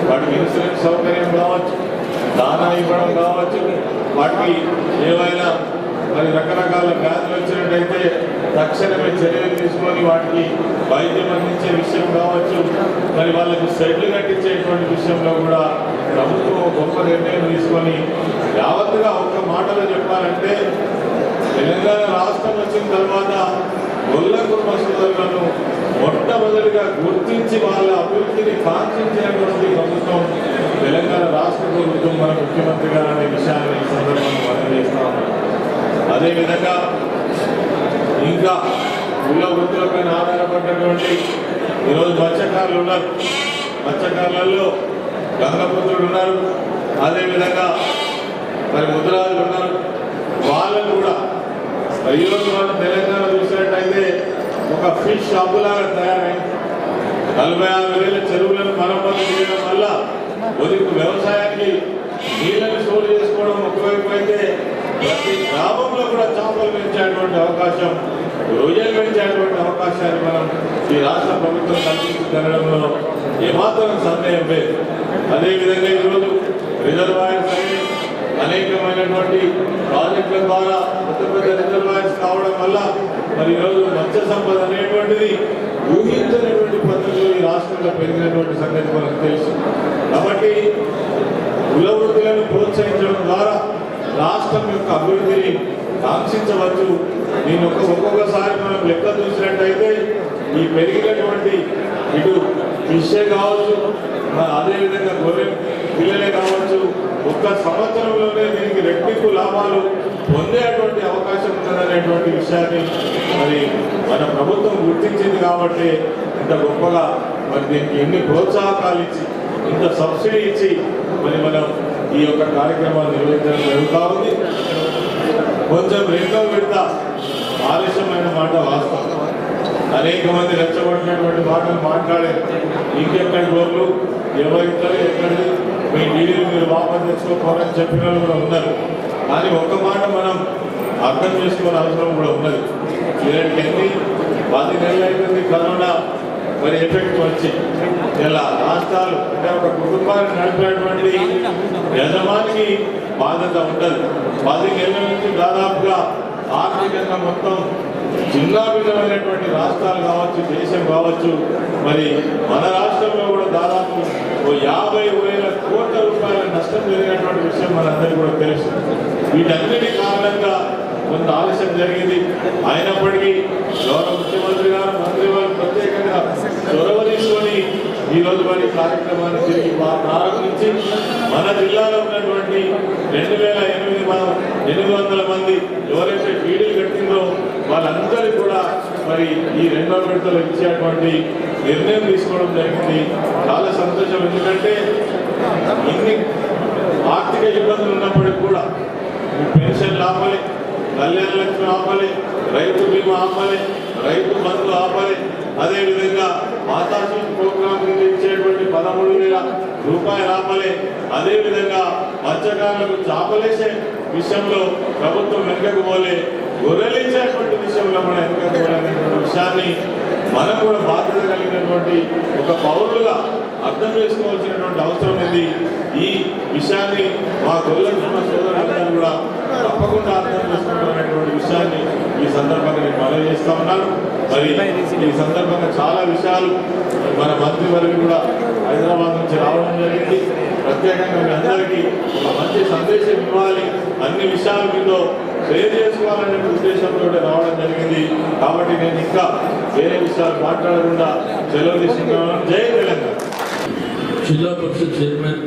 వాటికి ఇన్సూరెన్స్ సౌకర్యం కావచ్చు, దానా ఇవ్వడం కావచ్చు, వాటికి ఏవైనా మరి రకరకాల వ్యాధులు వచ్చినట్టయితే తక్షణమే చర్యలు తీసుకొని వాటికి వైద్యం అందించే విషయం కావచ్చు, మరి వాళ్ళకి షెడ్లు కట్టించేటువంటి విషయంలో కూడా ప్రభుత్వం గొప్ప నిర్ణయం తీసుకొని యావత్తుగా ఒక్క మాటలో చెప్పాలంటే తెలంగాణ రాష్ట్రం వచ్చిన తర్వాత గొల్ల కుర్మ సోదరులను మొట్టమొదటి ప్రజలుగా గుర్తించి వాళ్ళ అభివృద్ధిని కాంక్షించినటువంటి ప్రభుత్వం తెలంగాణ రాష్ట్ర ప్రభుత్వం మన ముఖ్యమంత్రి గారు అనే విషయాన్ని ఈ సందర్భంగా మనం చేస్తా ఉన్నాం. అదేవిధంగా ఇంకా కుల వృత్తులపైన ఆధారపడినటువంటి ఈరోజు మత్స్యకారులు ఉన్నారు. మత్స్యకారులలో గంగపుత్రులు ఉన్నారు, అదేవిధంగా మరి ముద్రాజులు ఉన్నారు. వాళ్ళకు కూడా ఈరోజు మనం తెలంగాణ చూసినట్టయితే ఒక ఫిష్ షాపు లాగా తయారైంది. 46,000 చెరువులను మరమ్మతు చేయడం వల్ల ఒదిగు వ్యవసాయానికి నీళ్ళని స్టోర్ చేసుకోవడం ఒకవైపు అయితే ప్రతి గ్రామంలో కూడా చేపలు పెంచేటువంటి అవకాశం, రొయ్యలు పెంచేటువంటి అవకాశాన్ని మనం ఈ రాష్ట్ర ప్రభుత్వం కల్పించడంలో ఏమాత్రం సందేహం లేదు. అదేవిధంగా ఈరోజు రిజర్వాయర్స్ అన్ని అనేకమైనటువంటి ప్రాజెక్టుల ద్వారా పెద్ద పెద్ద రిజర్వాయర్స్ కావడం వల్ల మరి ఈరోజు మత్స్య సంపద అనేటువంటిది ఊహించినటువంటి పద్ధతిలో ఈ రాష్ట్రంలో పెరిగినటువంటి సంగతి మనకు తెలుసు. కాబట్టి కుల వృత్తులను ప్రోత్సహించడం ద్వారా రాష్ట్రం యొక్క అభివృద్ధిని కాంక్షించవచ్చు. నేను ఒక్కొక్కసారి మనం లెక్క చూసినట్టయితే ఈ పెరిగినటువంటి ఇటు ఫిషే కావచ్చు, అదేవిధంగా గొర్రె పిల్లలే కావచ్చు, ఒక్క సంవత్సరంలోనే దీనికి రెట్టింపు లాభాలు పొందేటువంటి అవకాశం ఉందనేటువంటి విషయాన్ని మరి మన ప్రభుత్వం గుర్తించింది. కాబట్టి ఇంత గొప్పగా మరి దీనికి ఎన్ని ప్రోత్సాహకాలు ఇచ్చి ఇంత సబ్సిడీ ఇచ్చి మరి మనం ఈ యొక్క కార్యక్రమాన్ని నిర్వహించడం జరుగుతూ ఉంది. కొంచెం రెండో విడత ఆలస్యమైన మాట వాస్తవం. అనేక మంది రెచ్చగొట్టినటువంటి మాటలు మాట్లాడారు. ఇంకెక్కడి గోర్లు ఎవరిస్తారు, ఎక్కడిది మీ నీళ్ళు మీరు వాపసు తెచ్చుకోవాలని చెప్పిన వాళ్ళు కూడా ఉన్నారు. కానీ ఒక్క మాట మనం అర్థం చేసుకోవాల్సిన అవసరం కూడా ఉన్నది. ఇలాంటి 10 నెలలు అయిపోయింది కరోనా మరి ఎఫెక్ట్ వచ్చి ఇలా రాష్ట్రాలు అంటే ఒక కుటుంబాన్ని నడిపేటువంటి యజమానికి బాధ్యత ఉండదు. 10 నెలల నుంచి దాదాపుగా ఆర్థికంగా మొత్తం చిన్నాభిన్నమైనటువంటి రాష్ట్రాలు కావచ్చు, దేశం కావచ్చు, మరి మన రాష్ట్రంలో కూడా దాదాపు 50,000 కోట్ల రూపాయల నష్టం జరిగినటువంటి విషయం మనందరికీ కూడా తెలుసు. వీటన్నిటి కారణంగా కొంత ఆలస్యం జరిగింది. అయినప్పటికీ గౌరవ ముఖ్యమంత్రి గారు, మంత్రి వారు ప్రత్యేకంగా చొరవ తీసుకొని ఈరోజు వారి కార్యక్రమాన్ని తిరిగి ప్రారంభించి మన జిల్లాలో ఉన్నటువంటి 2,800 మంది ఎవరైతే బీడీలు కట్టిందో వాళ్ళందరికీ కూడా మరి ఈ రెండో విడతలో ఇచ్చేటువంటి నిర్ణయం తీసుకోవడం జరిగింది. చాలా సంతోషం. ఎందుకంటే ఇన్ని ఆర్థిక ఇబ్బందులు ఉన్నప్పటికీ కూడా పెన్షన్లు ఆపాలి, కళ్యాణ లక్ష్మి ఆపాలి, రైతు బీమా ఆపాలి, రైతు బంధు ఆపాలి, అదేవిధంగా మాతాశిశు ప్రోగ్రాం కింద ఇచ్చేటువంటి 13,000 రూపాయలు ఆపాలి, అదేవిధంగా మత్స్యకారులకు చేపలేసే విషయంలో ప్రభుత్వం వెనుకకు పోలే, గొర్రెలు ఇచ్చేటువంటి విషయంలో మనం వెనుకకు పోలేనటువంటి విషయాన్ని మనం కూడా బాధ్యత కలిగినటువంటి ఒక పౌరులుగా అర్థం చేసుకోవాల్సినటువంటి అవసరం ఉంది. ఈ విషయాన్ని మా గొర్రెల సోదరులందరూ కూడా తప్పకుండా అర్థం చేసుకుంటున్నటువంటి విషయాన్ని ఈ సందర్భంగా నేను మనవి చేస్తా ఉన్నాను. మరి ఈ సందర్భంగా చాలా విషయాలు మన మంత్రివర్యులు కూడా హైదరాబాద్ నుంచి రావడం జరిగింది. ప్రత్యేకంగా మీ అందరికీ ఒక మంచి సందేశం ఇవ్వాలి, అన్ని విషయాల మీద షేర్ చేసుకోవాలనే ఉద్దేశంతో రావడం జరిగింది. కాబట్టి నేను ఇంకా వేరే విషయాలు మాట్లాడకుండా సెలవు తీసుకుంటున్నాను. జై తెలంగాణ. జిల్లా పరిషత్ చైర్మన్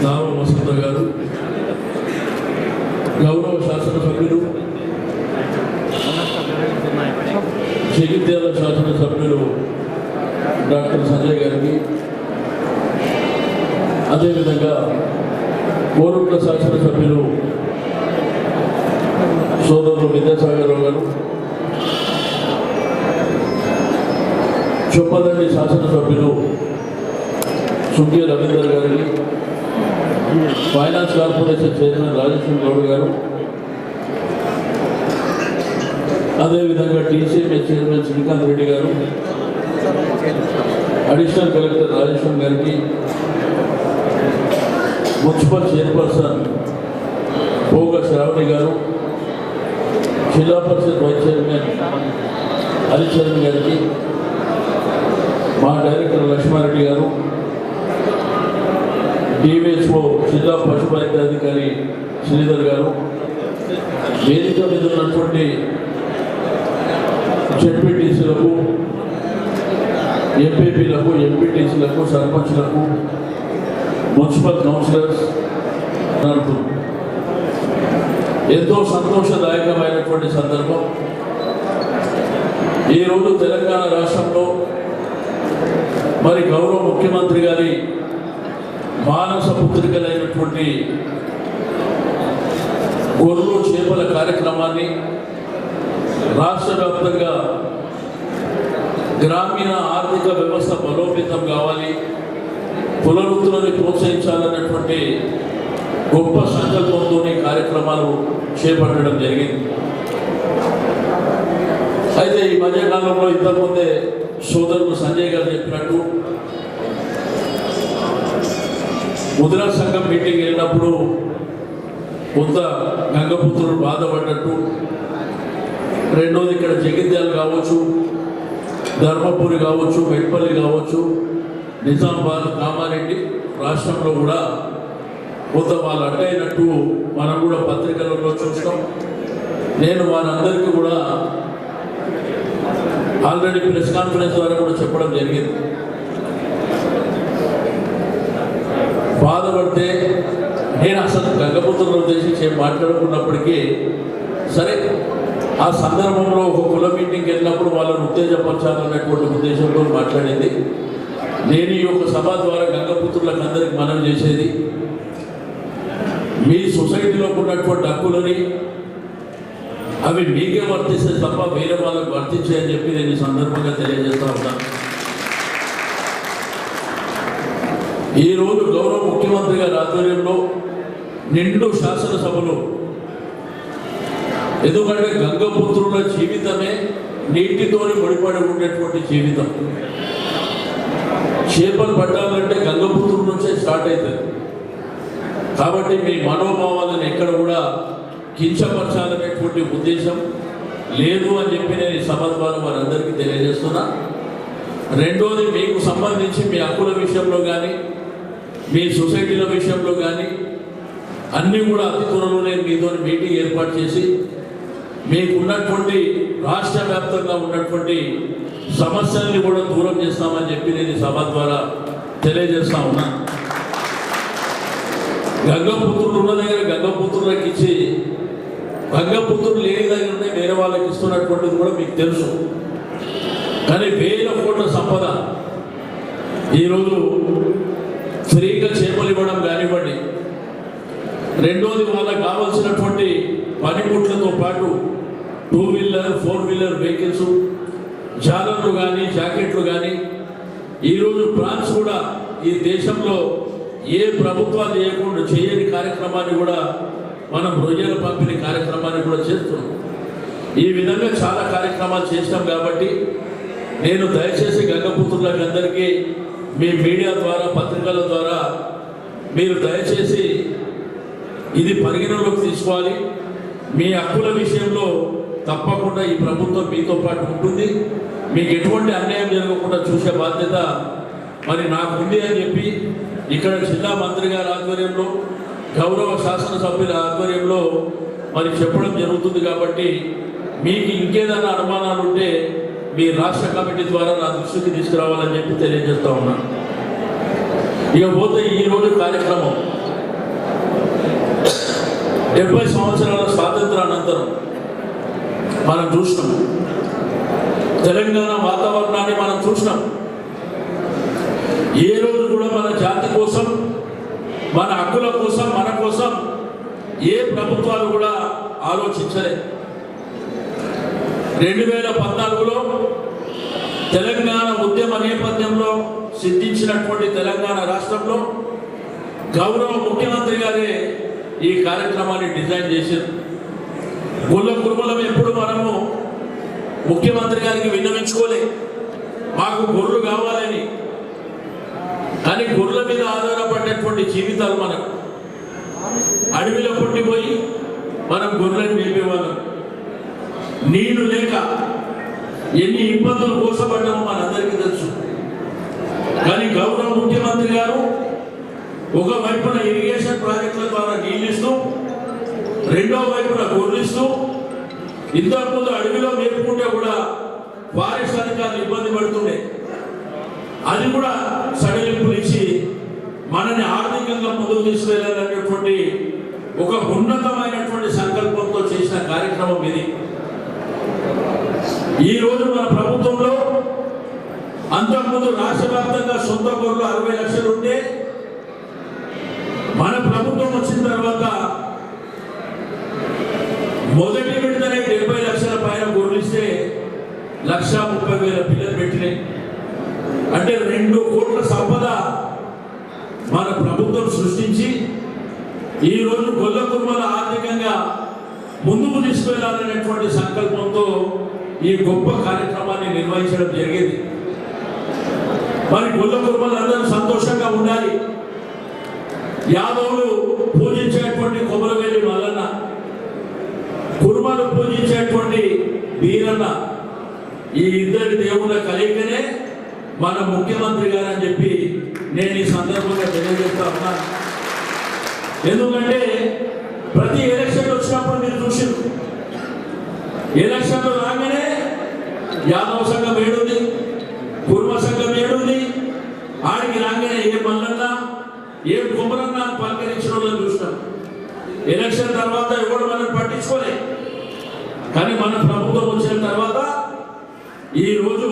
దావ వసంత గారు, గౌరవ శాసనసభ్యులు జగిత్యాల శాసనసభ్యులు డాక్టర్ సంజయ్ గారికి, అదేవిధంగా కోరుట్ల శాసనసభ్యులు సోదరులు విద్యాసాగరరావు గారు, చొప్పదండి శాసనసభ్యులు సుంకే రవీందర్ గారికి, finance corporation chairman Rajeshwara Goud గారు, అదేవిధంగా టీసీఎంఏ చైర్మన్ శ్రీకాంత్ రెడ్డి గారు, అడిషనల్ కలెక్టర్ రాజేశ్వర్ గారికి, మున్సిపల్ చైర్పర్సన్ భోగ శ్రావణి గారు, జిల్లా పరిషత్ వైస్ చైర్మన్ హరిచరణ్ గారికి, మా డైరెక్టర్ లక్ష్మారెడ్డి గారు, డివిహెచ్ఓ జిల్లా పశు వైద్యాధికారి శ్రీధర్ గారు, వేదిక మీద ఉన్నటువంటి జెడ్పీటీసీలకు ఎంపీపీలకు, ఎంపీటీసీలకు, సర్పంచ్లకు, మున్సిపల్ కౌన్సిలర్స్ ఎంతో సంతోషదాయకమైనటువంటి సందర్భం. ఈరోజు తెలంగాణ రాష్ట్రంలో మరి గౌరవ ముఖ్యమంత్రి గారి మానస పుత్రికలైనటువంటి గొర్రెలు చేపల కార్యక్రమాన్ని రాష్ట్ర వ్యాప్తంగా గ్రామీణ ఆర్థిక వ్యవస్థ బలోపేతం కావాలి, పునరుద్ధరణని ప్రోత్సహించాలన్నటువంటి గొప్ప సంకల్పంతోనే కార్యక్రమాలు చేపట్టడం జరిగింది. అయితే ఈ మధ్యకాలంలో ఇంతకుముందే సోదరుడు సంజయ్ గారు చెప్పినట్టు ముద్రా సంఘం మీటింగ్ వెళ్ళినప్పుడు కొంత గంగపుత్రులు బాధపడ్డట్టు, రెండోది ఇక్కడ జగిత్యాల కావచ్చు, ధర్మపురి కావచ్చు, మెట్పల్లి కావచ్చు, నిజామాబాద్, కామారెడ్డి రాష్ట్రంలో కూడా కొంత వాళ్ళు అడ్డైనట్టు మనం కూడా పత్రికలలో చూస్తాం. నేను వారందరికీ కూడా ఆల్రెడీ ప్రెస్ కాన్ఫరెన్స్ ద్వారా కూడా చెప్పడం జరిగింది. బాధపడితే నేను అసలు గంగపుత్రుల ఉద్దేశించి మాట్లాడుకున్నప్పటికీ సరే, ఆ సందర్భంలో ఒక కుల మీటింగ్కి వెళ్ళినప్పుడు వాళ్ళని ఉత్తేజపరచాలన్నటువంటి ఉద్దేశంతో మాట్లాడింది. నేను ఈ యొక్క సభ ద్వారా గంగపుత్రులకు అందరికి మనవి చేసేది, మీ సొసైటీలో ఉన్నటువంటి హక్కులని అవి మీకే వర్తిస్తే తప్ప వేరే వాళ్ళకు వర్తించాయని చెప్పి నేను ఈ సందర్భంగా తెలియజేస్తా ఉన్నాను. ఈరోజు గౌరవ ముఖ్యమంత్రి గారి ఆధ్వర్యంలో నిండు శాసనసభలో, ఎందుకంటే గంగపుత్రుల జీవితమే నీటితోని ముడిపడి ఉండేటువంటి జీవితం. చేపలు పట్టాలంటే గంగపుత్రుల నుంచే స్టార్ట్ అవుతుంది. కాబట్టి మీ మనోభావాలను ఎక్కడ కూడా కించపరచాలనేటువంటి ఉద్దేశం లేదు అని చెప్పి నేను ఈ సభ ద్వారా వారందరికీ తెలియజేస్తున్నా. రెండోది, మీకు సంబంధించి మీ హక్కుల విషయంలో కానీ, మీ సొసైటీల విషయంలో కానీ అన్నీ కూడా అతి త్వరలో నేను మీతో మీటింగ్ ఏర్పాటు చేసి మీకు ఉన్నటువంటి రాష్ట్ర వ్యాప్తంగా ఉన్నటువంటి సమస్యల్ని కూడా దూరం చేస్తామని చెప్పి నేను ఈ సభ ద్వారా తెలియజేస్తా ఉన్నా. గంగపుత్రులు ఉన్న దగ్గర గంగపుత్రులకు ఇచ్చి, గంగపుత్రులు లేని దగ్గరనే వేరే వాళ్ళకి ఇస్తున్నటువంటిది కూడా మీకు తెలుసు. కానీ వేల కోట్ల సంపద ఈరోజు ఫ్రీగా చేపలు ఇవ్వడం కానివ్వండి, రెండోది వాళ్ళకి కావాల్సినటువంటి పనిముట్లతో పాటు 2 వీలర్ 4 వీలర్ వెహికల్స్, జాలర్లు కానీ, జాకెట్లు కానీ, ఈరోజు ప్లాన్స్ కూడా ఈ దేశంలో ఏ ప్రభుత్వాలు చేయని కార్యక్రమాన్ని కూడా మనం రొయ్యల పంపిణీ కార్యక్రమాన్ని కూడా చేస్తున్నాం. ఈ విధంగా చాలా కార్యక్రమాలు చేసినాం. కాబట్టి నేను దయచేసి గంగపుత్రులకు అందరికీ మీ మీడియా ద్వారా, పత్రికల ద్వారా మీరు దయచేసి ఇది పరిగణలోకి తీసుకోవాలి. మీ హక్కుల విషయంలో తప్పకుండా ఈ ప్రభుత్వం మీతో పాటు ఉంటుంది. మీకు ఎటువంటి అన్యాయం జరగకుండా చూసే బాధ్యత మరి నాకు ఉంది అని చెప్పి ఇక్కడ జిల్లా మంత్రి గారి ఆధ్వర్యంలో, గౌరవ శాసనసభ్యుల ఆధ్వర్యంలో మరి చెప్పడం జరుగుతుంది. కాబట్టి మీకు ఇంకేదైనా అనుమానాలు ఉంటే మీ రాష్ట్ర కమిటీ ద్వారా నా దృష్టికి తీసుకురావాలని చెప్పి తెలియజేస్తా ఉన్నాను. ఇక పోతే ఈరోజు కార్యక్రమం 70 సంవత్సరాల స్వాతంత్రానంతరం మనం చూసినాం. తెలంగాణ వాతావరణాన్ని మనం చూసినాం. ఏ రోజు కూడా మన జాతి కోసం, మన హక్కుల కోసం, మన కోసం ఏ ప్రభుత్వాలు కూడా ఆలోచించలే. 2014లో తెలంగాణ ఉద్యమ నేపథ్యంలో సిద్ధించినటువంటి తెలంగాణ రాష్ట్రంలో గౌరవ ముఖ్యమంత్రి గారే ఈ కార్యక్రమాన్ని డిజైన్ చేశారు. గుళ్ళ కుర్మలం ఎప్పుడు మనము ముఖ్యమంత్రి గారికి విన్నవించుకోలే, మాకు గొర్రెలు కావాలని. కానీ గొర్రెల మీద ఆధారపడేటువంటి జీవితాలు మనకు. అడవిలో పుట్టిపోయి మనం గొర్రెలను మేపేవాళ్ళం. నీళ్లు లేక ఎన్ని ఇబ్బందులు కోసపడ్డామో మనందరికీ తెలుసు. కానీ గౌరవ ముఖ్యమంత్రి గారు ఒక వైపున ఇరిగేషన్ ప్రాజెక్టుల ద్వారా నీళ్ళిస్తూ, రెండో వైపున గొర్రెలిస్తూ, ఇంతకుముందు అడవిలో మేపుకుంటే కూడా ఫారెస్ట్ అధికారులు ఇబ్బంది పడుతుండే. అది కూడా సడలింపులు ఇచ్చి మనని ఆర్థికంగా ముందుకు తీసుకెళ్లాలనేటువంటి ఒక ఉన్నతమైనటువంటి సంకల్పంతో చేసిన కార్యక్రమం ఇది. ఈ రోజు మన ప్రభుత్వంలో అంతకుముందు రాష్ట్ర వ్యాప్తంగా సొంత గొర్రెలు 60 లక్షలు ఉంటే మన ప్రభుత్వం వచ్చిన తర్వాత మొదటి విడతనే 70 లక్షల పైన గొర్రెలు ఇస్తే 1,30,000 పిల్లలు పెట్టినాయి. అంటే 2 కోట్ల సంపద మన ప్రభుత్వం సృష్టించి ఈ రోజు గొల్ల కుర్మల ఆర్థికంగా ముందుకు తీసుకెళ్లాలనేటువంటి సంకల్పంతో ఈ గొప్ప కార్యక్రమాన్ని నిర్వహించడం జరిగింది. మరి గొల్ల కుర్మలు అందరూ సంతోషంగా ఉండాలి. యాదవులు పూజించేటువంటి కొమరవేలి మల్లన్న, కుర్మలు పూజించేటువంటి వీరన్న, ఈ ఇద్దరి దేవుళ్ళ కలయికనే మన ముఖ్యమంత్రి గారు అని చెప్పి నేను ఈ సందర్భంగా తెలియజేస్తా ఉన్నాను. ఎందుకంటే ప్రతి ఎలక్షన్ వచ్చినప్పుడు మీరు చూసారు, ఎలక్షన్లు రాగానే యాదవ సంఘం ఏడుంది, కుర్మ సంఘం ఏడుంది, ఆడికి రాగానే ఏ మల్లన్న ఏ కుమరన్న పలకరించిన వాళ్ళని చూసినాం. ఎలక్షన్ తర్వాత ఎవరు మనం పట్టించుకోలే. కానీ మన ప్రభుత్వం వచ్చిన తర్వాత ఈరోజు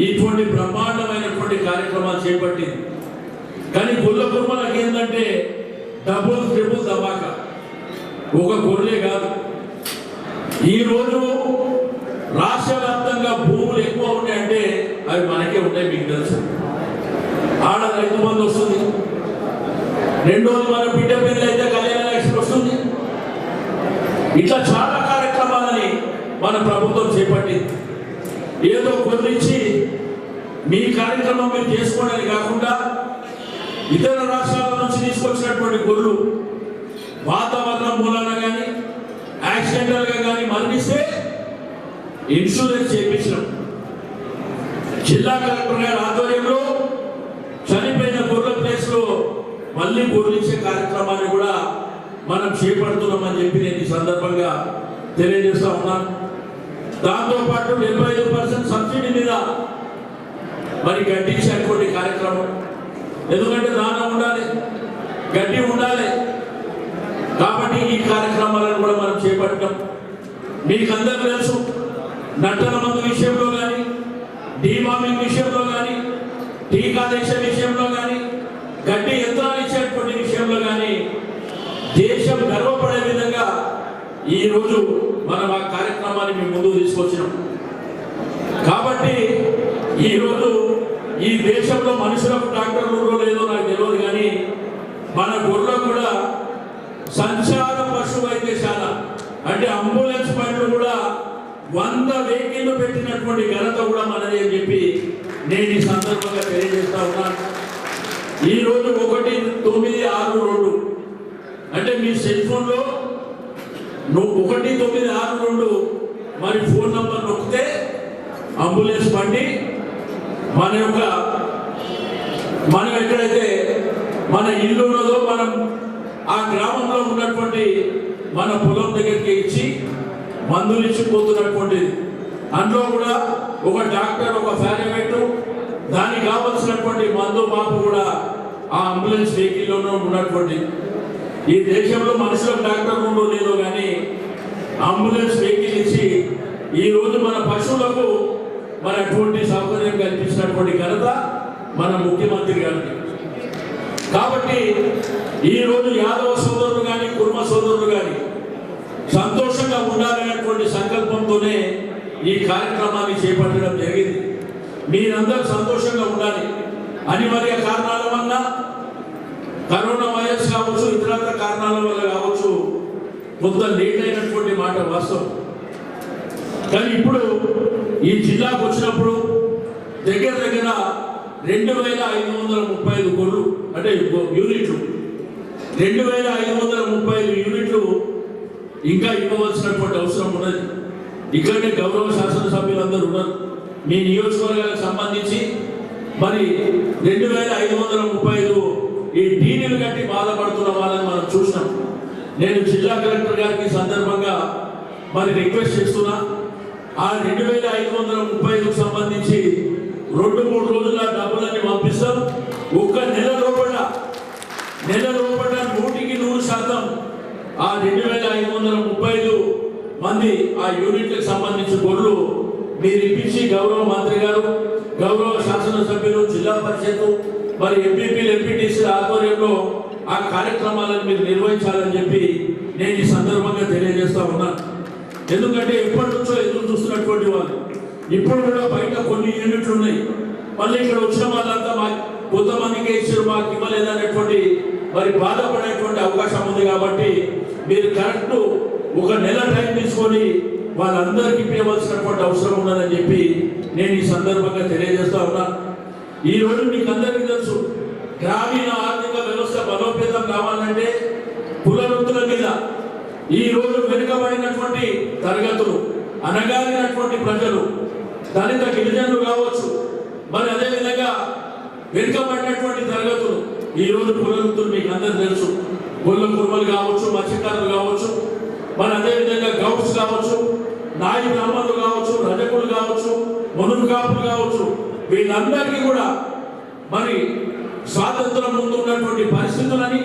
ఇటువంటి బ్రహ్మాండమైనటువంటి కార్యక్రమాలు చేపట్టింది. కానీ గొల్ల కుర్మలకు ఏంటంటే డబుల్ ట్రిపుల్ ధమాకా. ఒక గొర్రెలే కాదు, ఈరోజు రాష్ట్ర వ్యాప్తంగా భూములు ఎక్కువ ఉన్నాయంటే అవి మనకే ఉంటాయి. మీకు తెలుసు, ఆడ రైతు బంధు వస్తుంది, రెండోది మన బిడ్డ పేర్లు అయితే కళ్యాణ లక్ష్మి వస్తుంది. ఇట్లా చాలా కార్యక్రమాలని మన ప్రభుత్వం చేపట్టింది. ఏదో గురించి మీ కార్యక్రమం మీరు చేసుకోవడానికి కాకుండా ఇతర రాష్ట్రాల నుంచి తీసుకొచ్చినటువంటి గొర్రెలు వాతావరణం మూలన కానీ యాక్సిడెంటల్గా కానీ మరణిస్తే ఇన్సూరెన్స్ చేయించడం, జిల్లా కలెక్టర్ గారి ఆధ్వర్యంలో చనిపోయిన గొర్రెల ప్లేస్లో మళ్ళీ గొర్రెలు ఇచ్చే కార్యక్రమాన్ని కూడా మనం చేపడుతున్నామని చెప్పి నేను ఈ సందర్భంగా తెలియజేస్తా ఉన్నాను. దాంతోపాటు 75% సబ్సిడీ మీద మరి గడ్డి ఇచ్చేటువంటి కార్యక్రమం. ఎందుకంటే దానం ఉండాలి, గడ్డి ఉండాలి. కాబట్టి ఈ కార్యక్రమాలను కూడా మనం చేపట్టాం. మీకు అందరికీ తెలుసు, నట్టల మందు విషయంలో కానీ, డీవార్మింగ్ విషయంలో కానీ, టీకా దేశ విషయంలో కానీ, గడ్డి యంత్రాలు ఇచ్చేటువంటి విషయంలో కానీ దేశం గర్వపడే విధంగా ఈరోజు మనం ఆ కార్యక్రమాన్ని మేము ముందుకు తీసుకొచ్చినాం. కాబట్టి ఈరోజు ఈ దేశంలో మనుషులకు డాక్టర్లు లేదో నాకు తెలియదు, కానీ మన గొర్రెలకు కూడా సంచార పశు వైద్యశాల అంటే అంబులెన్స్ బండ్లు కూడా 100 వెహికల్ పెట్టినటువంటి ఘనత కూడా మనది అని చెప్పి నేను ఈ సందర్భంగా తెలియజేస్తా ఉన్నాను. ఈరోజు 1962 అంటే మీ సెల్ ఫోన్లో 1962 మరి ఫోన్ నంబర్ నొక్కితే అంబులెన్స్ బండి మనం ఎక్కడైతే మన ఇల్లు ఉన్నదో మనం ఆ గ్రామంలో ఉన్నటువంటి మన పొలం దగ్గరికి ఇచ్చి మందులు ఇచ్చిపోతున్నటువంటిది. అందులో కూడా ఒక డాక్టర్, ఒక పారామెడిక్, దానికి కావలసినటువంటి మందు మాపు కూడా ఆ అంబులెన్స్ వెహికల్లోనే ఉన్నటువంటి. ఈ దేశంలో మనుషులకు డాక్టర్ ఉండో లేదో కానీ అంబులెన్స్ వెహికల్ ఇచ్చి ఈరోజు మన పశువులకు మన అటువంటి సౌకర్యం కల్పించినటువంటి ఘనత మన ముఖ్యమంత్రి గారికి. కాబట్టి ఈరోజు యాదవ సోదరులు కానీ కుర్మ సోదరులు కానీ సంతోషంగా ఉండాలనేటువంటి సంకల్పంతోనే ఈ కార్యక్రమాన్ని చేపట్టడం జరిగింది. మీరందరూ సంతోషంగా ఉండాలి. అనివార్య కారణాల వల్ల, కరోనా వైరస్ కావచ్చు, ఇతరత్ర కారణాల వల్ల కావచ్చు, కొంత లేట్ అయినటువంటి మాట వాస్తవం. కానీ ఇప్పుడు ఈ జిల్లాకు వచ్చినప్పుడు దగ్గర 2,535 గొర్రెలు అంటే యూనిట్లు, 2,535 యూనిట్లు ఇంకా ఇవ్వవలసినటువంటి అవసరం ఉన్నది. ఇక్కడనే గౌరవ శాసనసభ్యులందరూ ఉన్నారు. మీ నియోజకవర్గాలకు సంబంధించి మరి 2,535 ఈ డీడీలు కట్టి బాధపడుతున్న వాళ్ళని మనం చూసినాం. నేను జిల్లా కలెక్టర్ గారికి సందర్భంగా మరి రిక్వెస్ట్ చేస్తున్నా, ఆ 2,535కు సంబంధించి 2-3 రోజుల డబ్బుల మంది ఆ యూనిట్లకు సంబంధించిన గొర్రెలు మీరు ఇప్పించి గౌరవ మంత్రి గారు, గౌరవ శాసనసభ్యులు, జిల్లా పరిషత్, మరి ఎంపీపీలు, ఎంపీటీసీల ఆధ్వర్యంలో ఆ కార్యక్రమాలను మీరు నిర్వహించాలని చెప్పి నేను ఈ సందర్భంగా తెలియజేస్తా ఉన్నాను. ఎందుకంటే ఎప్పటి నుంచో ఎదురు చూస్తున్నటువంటి వాళ్ళు ఇప్పుడు కూడా బయట కొన్ని యూనిట్లు ఉన్నాయి. మళ్ళీ ఇక్కడ వచ్చిన వాళ్ళంతా మాకు కొంతమందికి ఇచ్చారు, మాకు ఇవ్వలేదనేటువంటి మరి బాధపడేటువంటి అవకాశం ఉంది. కాబట్టి మీరు కరెక్ట్ ఒక నెల టైం తీసుకొని వాళ్ళందరికీ ఇవ్వవలసినటువంటి అవసరం ఉన్నదని చెప్పి నేను ఈ సందర్భంగా తెలియజేస్తా ఉన్నా. ఈ రోజు మీకు అందరికీ తెలుసు, గ్రామీణ ఆర్థిక వ్యవస్థ బలోపేతం కావాలంటే కుల వృత్తుల మీద ఈ రోజు వెనుకబడినటువంటి తరగతులు, అనగారినటువంటి ప్రజలు, దళిత గిరిజనులు కావచ్చు, మరి అదేవిధంగా వెనుకబడినటువంటి తరగతులు ఈ రోజు కుల వృత్తులు మీకు అందరూ తెలుసు. గొల్ల కుర్మలు కావచ్చు, మత్స్యకారులు కావచ్చు, మరి అదేవిధంగా గౌడ్స్ కావచ్చు, నాయి బ్రాహ్మణులు కావచ్చు, రజకులు కావచ్చు, మునులు కాపులు కావచ్చు, వీళ్ళందరికీ కూడా మరి స్వాతంత్రం ముందు ఉన్నటువంటి పరిస్థితులని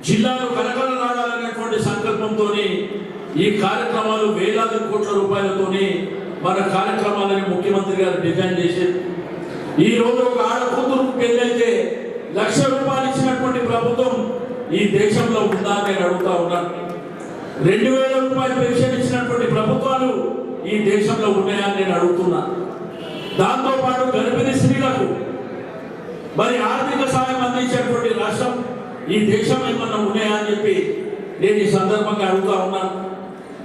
జిల్లాలో కలకలలాడాలనేటువంటి సంకల్పంతో ఈ కార్యక్రమాలు వేలాది కోట్ల రూపాయలతోని మన కార్యక్రమాలని ముఖ్యమంత్రి గారు డిజైన్ చేశారు. ఈ రోజు ఒక ఆడకూతురుకు పెళ్ళైతే 1,00,000 రూపాయలు ఇచ్చినటువంటి ప్రభుత్వం ఈ దేశంలో ఉందా అని నేను అడుగుతా ఉన్నాను. 2,000 రూపాయలు పెన్షన్ ఇచ్చినటువంటి ప్రభుత్వాలు ఈ దేశంలో ఉన్నాయని నేను అడుగుతున్నా. దాంతోపాటు గర్భిణీ స్త్రీలకు మరి ఆర్థిక సాయం అందించేటువంటి రాష్ట్రం ఈ దేశం ఏమన్నా ఉన్నాయా అని చెప్పి నేను ఈ సందర్భంగా అడుగుతా ఉన్నాను.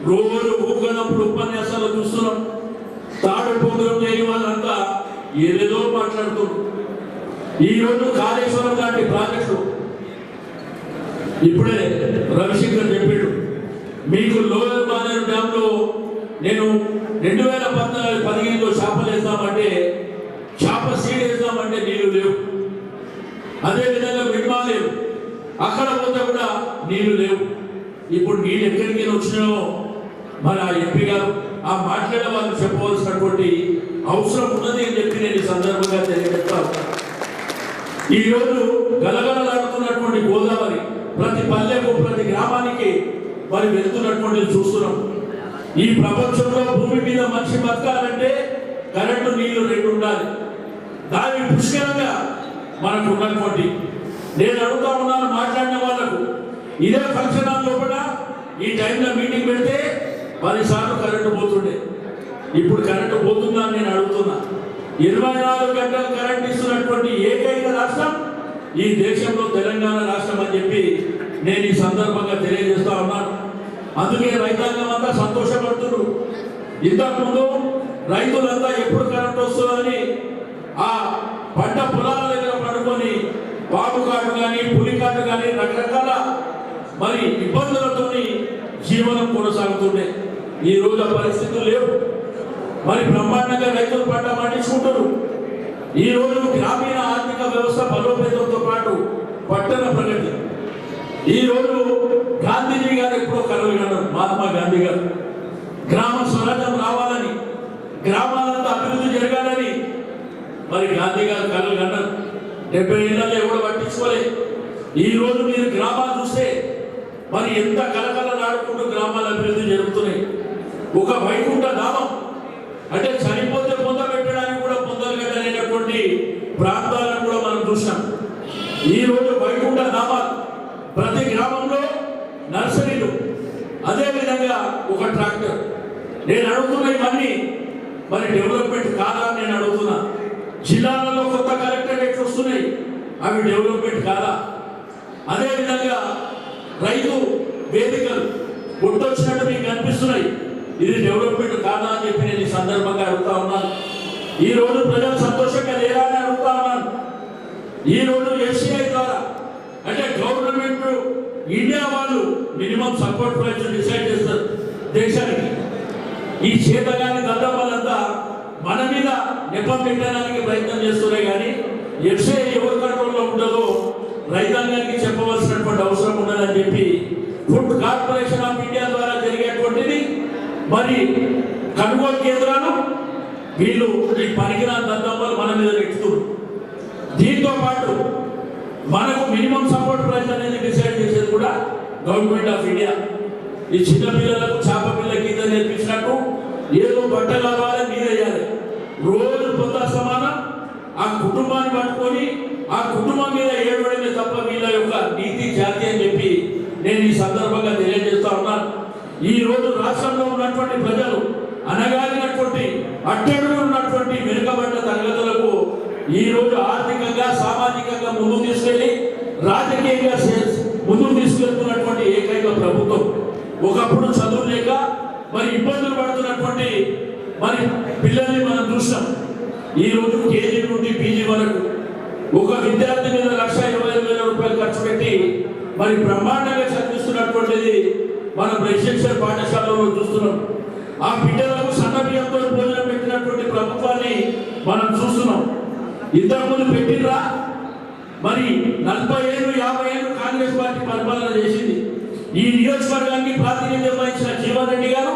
రోజు ఊగనప్పుడు ఉపన్యాసాలు చూస్తున్నాం, తాడు పోగులం చేయని వాళ్ళంతా ఏదేదో మాట్లాడుతున్నారు. ఈ రోజు కాళేశ్వరం లాంటి ప్రాజెక్టు ఇప్పుడే రవిశంకర్ చెప్పాడు, మీకు లోయర్ మానేరు డ్యామ్ లో నేను 2015లో చేపలు వేస్తామంటే, చేప సీడ్ వేస్తామంటే నీళ్లు లేవు. అదేవిధంగా మిడ్మా లేవు, అక్కడ పోతే కూడా నీళ్లు లేవు. ఇప్పుడు నీళ్ళు ఎక్కడికి వచ్చినాయో మరి ఆ ఎంపీ గారు ఆ మాట్లాడే వాళ్ళు చెప్పవలసినటువంటి అవసరం ఉన్నది అని చెప్పి నేను ఈ సందర్భంగా తెలియజేస్తాను. ఈరోజు గలగలలాడుతున్నటువంటి గోదావరి ప్రతి పల్లెకు, ప్రతి గ్రామానికి మరి వెళ్తున్నటువంటి చూస్తున్నాం. ఈ ప్రపంచంలో భూమి మీద మనిషి బతకాలంటే కరెంటు, నీళ్లు 2 ఉండాలి. దాని పుష్కలంగా మనకు ఉన్నటువంటి నేను అడుగుతా ఉన్నాను మాట్లాడిన వాళ్ళకు, ఇదే ఫంక్షన్ హాల్ లోపల ఈ టైంలో మీటింగ్ పెడితే 10 సార్లు కరెంటు పోతుండే. ఇప్పుడు కరెంటు పోతుందా అని నేను అడుగుతున్నా. 24 గంటలు కరెంట్ ఇస్తున్నటువంటి ఏకైక రాష్ట్రం ఈ దేశంలో తెలంగాణ రాష్ట్రం అని చెప్పి నేను ఈ సందర్భంగా తెలియజేస్తా ఉన్నాను. అందుకే రైతాంగం అంతా సంతోషపడుతున్నారు. ఇంతకుముందు రైతులంతా ఎప్పుడు కరెంట్ వస్తుందని ఆ పంట పొలాల దగ్గర పడుకొని బాబు కార్డు కానీ, పులి కార్డు కానీ రకరకాల మరి ఇబ్బందులతో జీవనం కొనసాగుతుండే. ఈ రోజు ఆ పరిస్థితులు లేవు. మరి బ్రహ్మాండంగా రైతులు పంట పండించుకుంటారు. ఈ రోజు గ్రామీణ ఆర్థిక వ్యవస్థ బలోపేతంతో పాటు పట్టణ ప్రగతి. ఈ రోజు గాంధీజీ గారు ఎప్పుడో కలగన్నారు, మహాత్మా గాంధీ గారు గ్రామ స్వరాజ్యం రావాలని, గ్రామాలంతా అభివృద్ధి జరగాలని మరి గాంధీ గారు కలగన్నారు. 70 ఏళ్ళలో ఎవరు పట్టించుకోలేదు. ఈ రోజు మీరు గ్రామాలు చూస్తే మరి ఎంత కలకలలాడుకుంటూ గ్రామాల అభివృద్ధి జరుగుతున్నాయి. ఒక వైకుంఠ ధామం అంటే చనిపోతే పొందబెట్టడానికి కూడా పొందగలనేటువంటి ప్రాంతాలను కూడా మనం చూసాం. ఈ రోజు వైకుంఠ ధామాలు, ప్రతి గ్రామంలో నర్సరీలు, అదేవిధంగా ఒక ట్రాక్టర్. నేను అడుగుతున్నా ఇవన్నీ మరి డెవలప్మెంట్ కాదా అని నేను అడుగుతున్నా. జిల్లాలలో కొత్త కలెక్టరేట్లు వస్తున్నాయి, అవి డెవలప్మెంట్ కాదా? అదేవిధంగా రైతు వేదికలు గుర్తొచ్చినట్టు మీకు కనిపిస్తున్నాయి, ఇది డెవలప్మెంట్ కాదా అని చెప్పి నేను ఈ సందర్భంగా అడుగుతా ఉన్నాను. ఈ రోజు ప్రజలు సంతోషంగా లేరా అని అడుగుతా ఉన్నాను. ఈ రోజు ఎస్సీఐ ద్వారా అంటే గవర్నమెంట్ ఇండియా వాళ్ళు మినిమం సపోర్ట్ ప్రైస్ డిసైడ్ చేస్తారు దేశానికి. ఈ చేతగాని దద్దమ్మలంతా మన మీద నెపం పెట్టడానికి ప్రయత్నం చేస్తున్నాయి. కానీ ఎఫ్సీఐ ఎవరి కంట్రోల్లో ఉండదో రైతాంగానికి చెప్పవలసినటువంటి అవసరం ఉండదని చెప్పి ఫుడ్ కార్పొరేషన్ ఆఫ్ ఇండియా ద్వారా జరిగేటువంటిది మరి కొనుగోలు కేంద్రాలు వీళ్ళు ఈ పనికిరాని దద్దమ్మలు మన మీద నెట్టుతున్నారు. దీంతో పాటు మనకు మినిమం సపోర్ట్ ప్రైస్ అనేది డిసైడ్ చేసేది కూడా గవర్నమెంట్ ఆఫ్ ఇండియా. ఈ చిన్న పిల్లలకు చేప పిల్ల కింద నేర్పించినట్టు ఏదో బట్టలు అవ్వాలి మీరేయాలి. రోజు పొద్దు సమానం ఆ కుటుంబాన్ని పట్టుకొని ఆ కుటుంబం మీద ఏడవడమే తప్ప వీళ్ళ యొక్క నీతి జాతి అని చెప్పి నేను ఈ సందర్భంగా తెలియజేస్తా ఉన్నాను. ఈ రోజు రాష్ట్రంలో ఉన్నటువంటి ప్రజలు అనగాలినటువంటి అట్టడుగు ఉన్నటువంటి వెనుకబడ్డ తరగతులకు ఈ రోజు ఆర్థికంగా సామాజికంగా ముందుకు తీసుకెళ్లి రాజకీయంగా ముందుకు తీసుకెళ్తున్నటువంటి ఏకైక ప్రభుత్వం. ఒకప్పుడు చదువు లేక మరి ఇబ్బందులు పడుతున్నటువంటి మరి పిల్లల్ని మనం చూసాం. ఈ రోజు కేజీ నుండి పీజీ వరకు ఒక విద్యార్థి మీద 1,25,000 రూపాయలు ఖర్చు పెట్టి మరి బ్రహ్మాండంగా చదివిస్తున్నటువంటిది మన రెసిడెన్షియల్ పాఠశాలలో చూస్తున్నాం. ఆ బిడ్డలకు సన్న బియ్యంతో భోజనం పెట్టినటువంటి ప్రభుత్వాన్ని మనం చూస్తున్నాం. ఇంతకుముందు పెట్టినరా మరి 40 ఏళ్ళు 50 ఏళ్ళు కాంగ్రెస్ పార్టీ పరిపాలన చేసింది. ఈ నియోజకవర్గానికి ప్రాతినిధ్యం వహించిన జీవన్ రెడ్డి గారు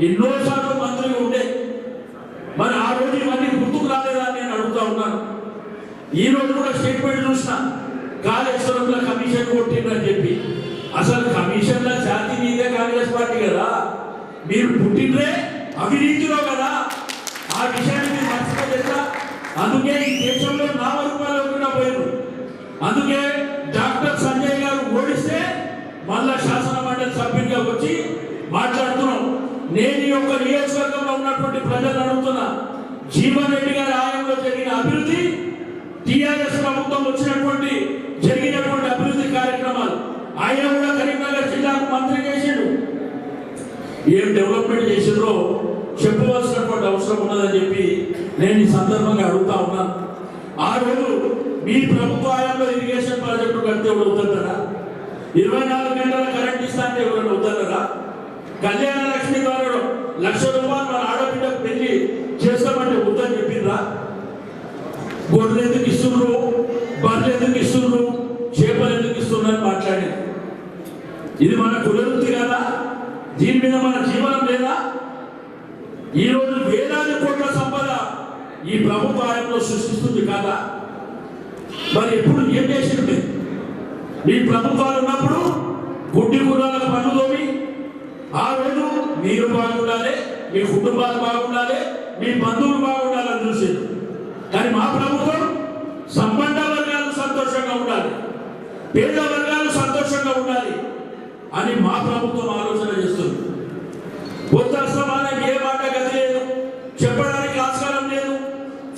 ఎన్నోసార్లు మంత్రిగా ఉండే మరి ఆ రోజు ఇవన్నీ గుర్తుకు రాలేదా అని నేను అడుగుతా ఉన్నాను. ఈ రోజు కూడా స్టేట్మెంట్ చూసిన కాళేశ్వరంలో కమిషన్ కొట్టిందని చెప్పి. అసలు కమిషన్ల జాతి మీదే కాంగ్రెస్ పార్టీ కదా, మీరు పుట్టినరే అవినీతిలో కదా. ఆ విషయాన్ని మీరు మర్చిపోలేదా? అందుకే ఈ దేశంలో 4 రూపాయలు కూడా పోయారు. అందుకే డాక్టర్ సంజయ్ గారు ఓడిస్తే మళ్ళా శాసన మండలి సభ్యుడిగా వచ్చి మాట్లాడుతున్నాం. నేను ఈ యొక్క నియోజకవర్గంలో ఉన్నటువంటి ప్రజలను అడుగుతున్నా, జీవన్ రెడ్డి గారి ఆయంలో జరిగిన అభివృద్ధి, టీఆర్ఎస్ ప్రభుత్వం వచ్చినటువంటి జరిగినటువంటి అభివృద్ధి కార్యక్రమాలు, ఆయన కూడా కరీంనగర్ జిల్లాకు మంత్రి చేసిండు. ఏం డెవలప్మెంట్ చేసిండ్రో చెప్పవలసినటువంటి అవసరం ఉన్నదని చెప్పి నేను ఈ సందర్భంగా అడుగుతా ఉన్నాను. ఆ రోజు మీ ప్రభుత్వ హయాంలో ఇరిగేషన్ ప్రాజెక్టు కడితే ఎవరు అవుతారా? 24 గంటల కరెంట్ ఇస్తా అంటే ఎవరైనా అవుతారా? కళ్యాణ లక్ష్మి ద్వారా 1,00,000 రూపాయలు మన ఆడబిడ్డకు పెళ్లి చేస్తామంటే వద్దని చెప్పిండ్రా? గొడ్లు ఎందుకు ఇస్తున్నారు, బర్రెలు ఎందుకు ఇస్తున్నారు, చేపలు ఎందుకు ఇస్తున్నారని మాట్లాడారు. ఇది మన కులవృత్తి కదా? దీని మీద మన జీవనం లేదా? ఈరోజు వేలాది కోట్ల సంపద ఈ ప్రభుత్వ హయాంలో సృష్టిస్తుంది కాదా? మరి ఎప్పుడు ఏం చేసింది? మీ ప్రభుత్వాలు ఉన్నప్పుడు గుడ్డి గుర్రాలకు పన్ను తోమి ఆ రోజు మీరు బాగుండాలి, మీ కుటుంబాలు బాగుండాలి, మీ బంధువులు బాగుండాలని చూసింది. కానీ మా ప్రభుత్వం సంబంధ వర్గాలు సంతోషంగా ఉండాలి, పేద వర్గాలు సంతోషంగా ఉండాలి అని మా ప్రభుత్వం ఆలోచన చేస్తుంది. ఉత్తరస్థానానికి ఏ మాట గతి లేదు, చెప్పడానికి ఆస్కారం లేదు,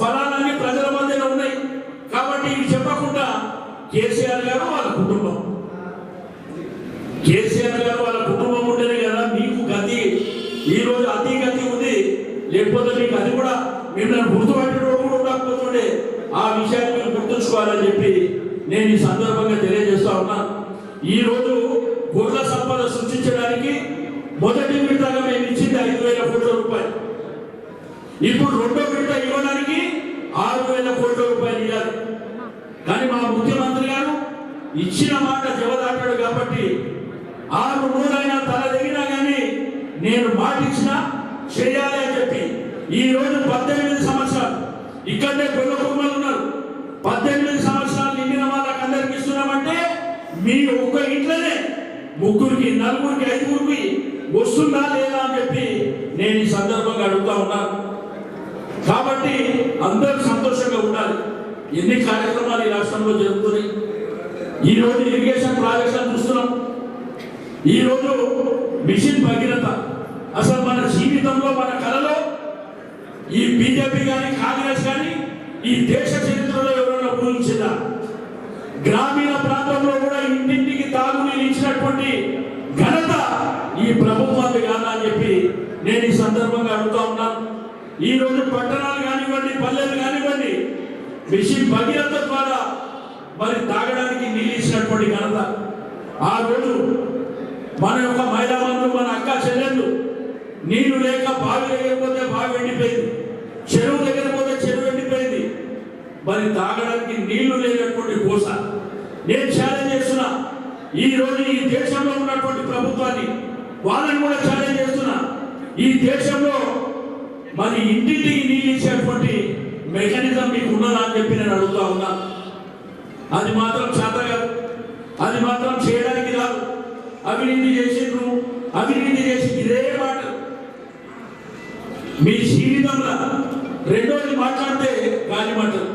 ఫలానాన్ని ప్రజల మధ్యలో ఉన్నాయి. కాబట్టి ఇవి చెప్పకుండా కేసీఆర్ గారు వాళ్ళ కుటుంబం, కేసీఆర్ గారు వాళ్ళ కుటుంబం ఉంటేనే కదా మీకు గతి. ఈరోజు అతి గతి ఉంది, లేకపోతే మీకు అది కూడా మిమ్మల్ని గుర్తుపట్టడం కూడా ఉండకపోతుండే. ఆ విషయాన్ని మీరు గుర్తుంచుకోవాలని చెప్పి నేను ఈ సందర్భంగా తెలియజేస్తా ఉన్నాను. ఈరోజు గొర్రెల సంపద సృష్టించడానికి మొదటి విడతగా మేము ఇచ్చింది 5,000 కోట్ల రూపాయలు. ఇప్పుడు రెండో విడత ఇవ్వడానికి 6,000 కోట్ల రూపాయలు ఇవ్వాలి. కానీ మా ముఖ్యమంత్రి గారు ఇచ్చిన మాట జవదాటాడు కాబట్టి 6 రోజులైనా తల దిగినా కానీ నేను మాట ఇచ్చినా చేయాలి అని చెప్పి ఈ రోజు 18 సంవత్సరాలు ఇక్కడే గొల్ల కుటుంబాలు ఉన్నారు. 18 సంవత్సరాలు నిండిన వాళ్ళకి అందరికి ఇస్తున్నామంటే మీ ఒక్క ఇంట్లోనే 3కి 4కి 5కి వస్తుందా లేదా అని చెప్పి నేను ఈ సందర్భంగా అడుగుతా ఉన్నాను. కాబట్టి అందరూ సంతోషంగా ఉండాలి. ఎన్ని కార్యక్రమాలు ఈ రాష్ట్రంలో జరుగుతున్నాయి. ఈ రోజు ఇరిగేషన్ ప్రాజెక్టులను చూస్తున్నాం. ఈ రోజు మిషన్ భగీరథ అసలు మన జీవితంలో మన కళలో ఈ బీజేపీ కానీ కాంగ్రెస్ కానీ ఈ దేశ చరిత్రలో ఎవరైనా ఊహించిందా? గ్రామీణ ప్రాంతంలో కూడా ఇంటింటికి తాగునీరు ఇచ్చినటువంటి ఘనత ఈ ప్రభుత్వాన్ని కాదా అని చెప్పి నేను ఈ సందర్భంగా అడుగుతా ఉన్నాను. ఈ రోజు పట్టణాలు కానివ్వండి, పల్లెలు కానివ్వండి, మిషన్ భగీరథ ద్వారా మరి తాగడానికి నీళ్ళు ఇచ్చినటువంటి ఘనత. ఆ రోజు మన యొక్క మహిళా మంత్రులు, మన అక్క చెల్లెళ్ళు నీళ్లు లేక బావి దగ్గర పోతే బావి ఎండిపోయింది, చెరువు దగ్గర పోతే చెరువు ఎండిపోయింది. మరి తాగడానికి నీళ్లు లేనటువంటి కోస నేను ఛాలెంజ్ చేస్తున్నా. ఈ రోజు ఈ దేశంలో ఉన్నటువంటి ప్రభుత్వాన్ని వాళ్ళని కూడా ఛాలెంజ్ చేస్తున్నా. ఈ దేశంలో మరి ఇంటింటికి నీళ్ళు ఇచ్చేటువంటి మెకానిజం మీకు ఉన్నదా అని చెప్పి నేను అడుగుతా ఉన్నా. అది మాత్రం చేత కాదు, అది మాత్రం చేయడానికి రాదు. అవినీతి చేసిండ్రు, అవినీతి చేసి ఇదే మాట మీ జీవితంలో రెండోది మాట్లాడితే గాలి మాటలు.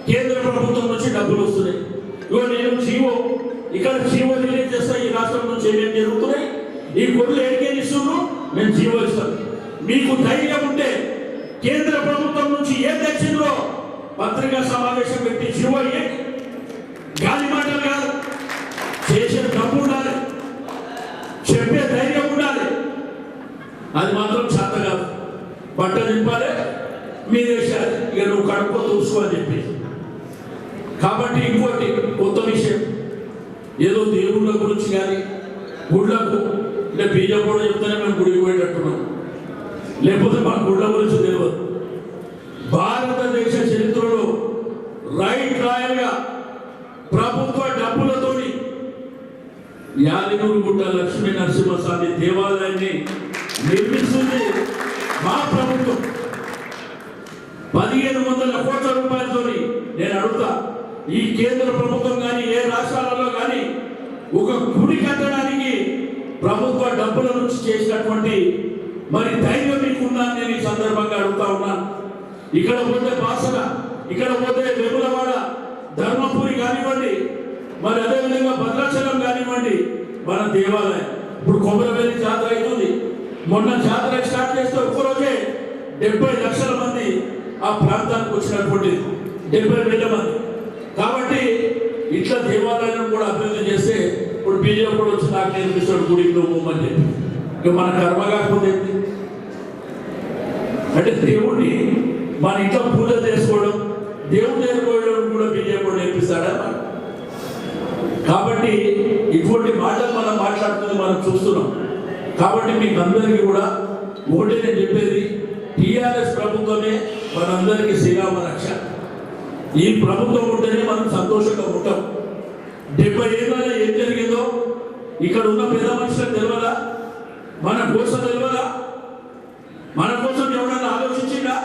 కేంద్ర ప్రభుత్వం నుంచి డబ్బులు వస్తున్నాయి. ఇగో నేను జీవో ఇక్కడ జీవో రిలీజ్ చేస్తా, ఈ రాష్ట్రం నుంచి ఏమేమి జరుగుతున్నాయి, ఈ గొర్రెలు ఏడికేది ఇస్తున్నారు, మేము జీవో ఇస్తాం. మీకు ధైర్యం ఉంటే కేంద్ర ప్రభుత్వం నుంచి ఏం తెచ్చిందో పత్రికా సమావేశం పెట్టి జీవో గాలి మాటలు కాదు, చేసే డబ్బు ఉండాలి, చెప్పే ధైర్యం ఉండాలి. అది మాత్రం చేత కాదు. బట్ట నింపాలి, మీ దేశాలు ఇక నువ్వు కడుపు చూసుకో అని చెప్పి. కాబట్టి ఇంకోటి కొత్త విషయం, ఏదో దేవుళ్ళ గురించి కానీ గుళ్ళకు అంటే బీజం కూడా చెప్తేనే మేము గుడికి పోయేటట్టున్నాం, లేకపోతే మా గుళ్ళ గురించి తెలియదు. భారతదేశ చరిత్రలో రైట్ రాయల్గా ప్రభుత్వ డబ్బులతోని యాదగిరిగుట్ట లక్ష్మీ నరసింహస్వామి దేవాలయాన్ని నిర్మిస్తుంది మా ప్రభుత్వం. 1500 కోట్ల రూపాయలతో. నేను అడుగుతా, ఈ కేంద్ర ప్రభుత్వం కానీ ఏ రాష్ట్రాలలో కానీ ఒక గుడి కట్టడానికి ప్రభుత్వ డబ్బుల నుంచి చేసినటువంటి మరి ధైర్యం మీకుందా అని నేను ఈ సందర్భంగా అడుగుతా ఉన్నాను. ఇక్కడ పోతే బాసర, ఇక్కడ పోతే వేములవాడ, ధర్మపురి కానివ్వండి, మరి అదేవిధంగా భద్రాచలం కానివ్వండి, మన దేవాలయం. ఇప్పుడు కొమరవెల్లి జాతర అవుతుంది. మొన్న జాతర స్టార్ట్ చేస్తే ఒక్కరోజే 70 లక్షల మంది ఆ ప్రాంతానికి వచ్చినటువంటి 70,000 మంది. కాబట్టి ఇట్లా దేవాలయాలను కూడా అభివృద్ధి చేస్తే ఇప్పుడు బీజేపీ కూడా వచ్చి నాకు నేర్పిస్తాడు గుడికి పోమని చెప్పి. ఇక మన కర్మ కాకపోతే అంటే దేవుడిని మన ఇంట్లో పూజ చేసుకోవడం, దేవుడు నేర్చుకోవడం కూడా బీజేపీ కూడా నేర్పిస్తాడా? కాబట్టి ఇటువంటి మాటలు మనం మాట్లాడుతుంది మనం చూస్తున్నాం. కాబట్టి మీకు అందరికీ కూడా ఒకటే నేను చెప్పేది, టీఆర్ఎస్ ప్రభుత్వమే మనందరికీ శ్రీరామ రక్ష. ఈ ప్రభుత్వం ఉంటేనే మనం సంతోషంగా ఉంటాం. 70 ఏళ్ళలో ఏం జరిగిందో ఇక్కడ ఉన్న పెద్ద మనుషులకు తెలియదా? మన కోసం తెలియదా? మన కోసం ఎవరైనా ఆలోచించిందా?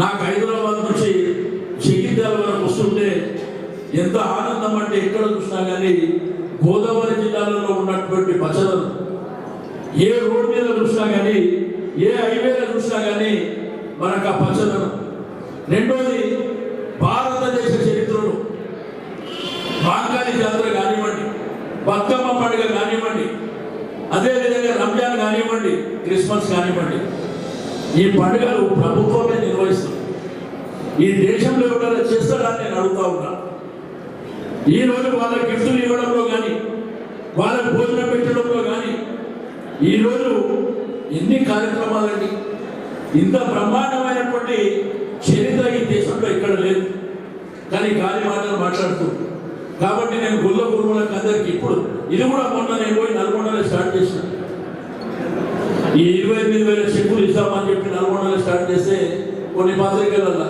నాకు హైదరాబాద్ నుంచి జగిత్యాల వరకు వస్తుంటే ఎంత ఆనందం అంటే ఎక్కడ చూసినా కానీ గోదావరి జిల్లాలలో ఉన్నటువంటి పచ్చదనం, ఏ రోడ్ మీద చూసినా కానీ ఏ హైవేలో చూసినా కానీ మనకు ఆ పచ్చదనం. రెండోది, భారతదేశ చరిత్రలో బాంకాలి జాతర కానివ్వండి, బతుకమ్మ పండుగ కానివ్వండి, అదేవిధంగా రంజాన్ కానివ్వండి, క్రిస్మస్ కానివ్వండి, ఈ పండుగలు ప్రభుత్వమే నిర్వహిస్తుంది. ఈ దేశంలో ఎవరైనా చేస్తారని నేను అడుగుతా ఉన్నా. ఈరోజు వాళ్ళ గిఫ్టులు ఇవ్వడంలో కానీ, వాళ్ళకి భోజనం పెట్టడంలో కానీ ఈరోజు ఎన్ని కార్యక్రమాలండి. ఇంత బ్రహ్మాండమైనటువంటి చరిత్ర ఈ దేశంలో ఇక్కడ లేదు. కానీ గాలి మాటలు మాట్లాడుతూ. కాబట్టి నేను గుళ్ళ గురువులకు అందరికీ ఇప్పుడు ఇది కూడా మొన్న నేను పోయి నల్గొండలో స్టార్ట్ చేసిన. ఈ 28,000 చెక్కులు ఇస్తామని చెప్పి నల్గొండలో స్టార్ట్ చేస్తే కొన్ని పత్రికలలో,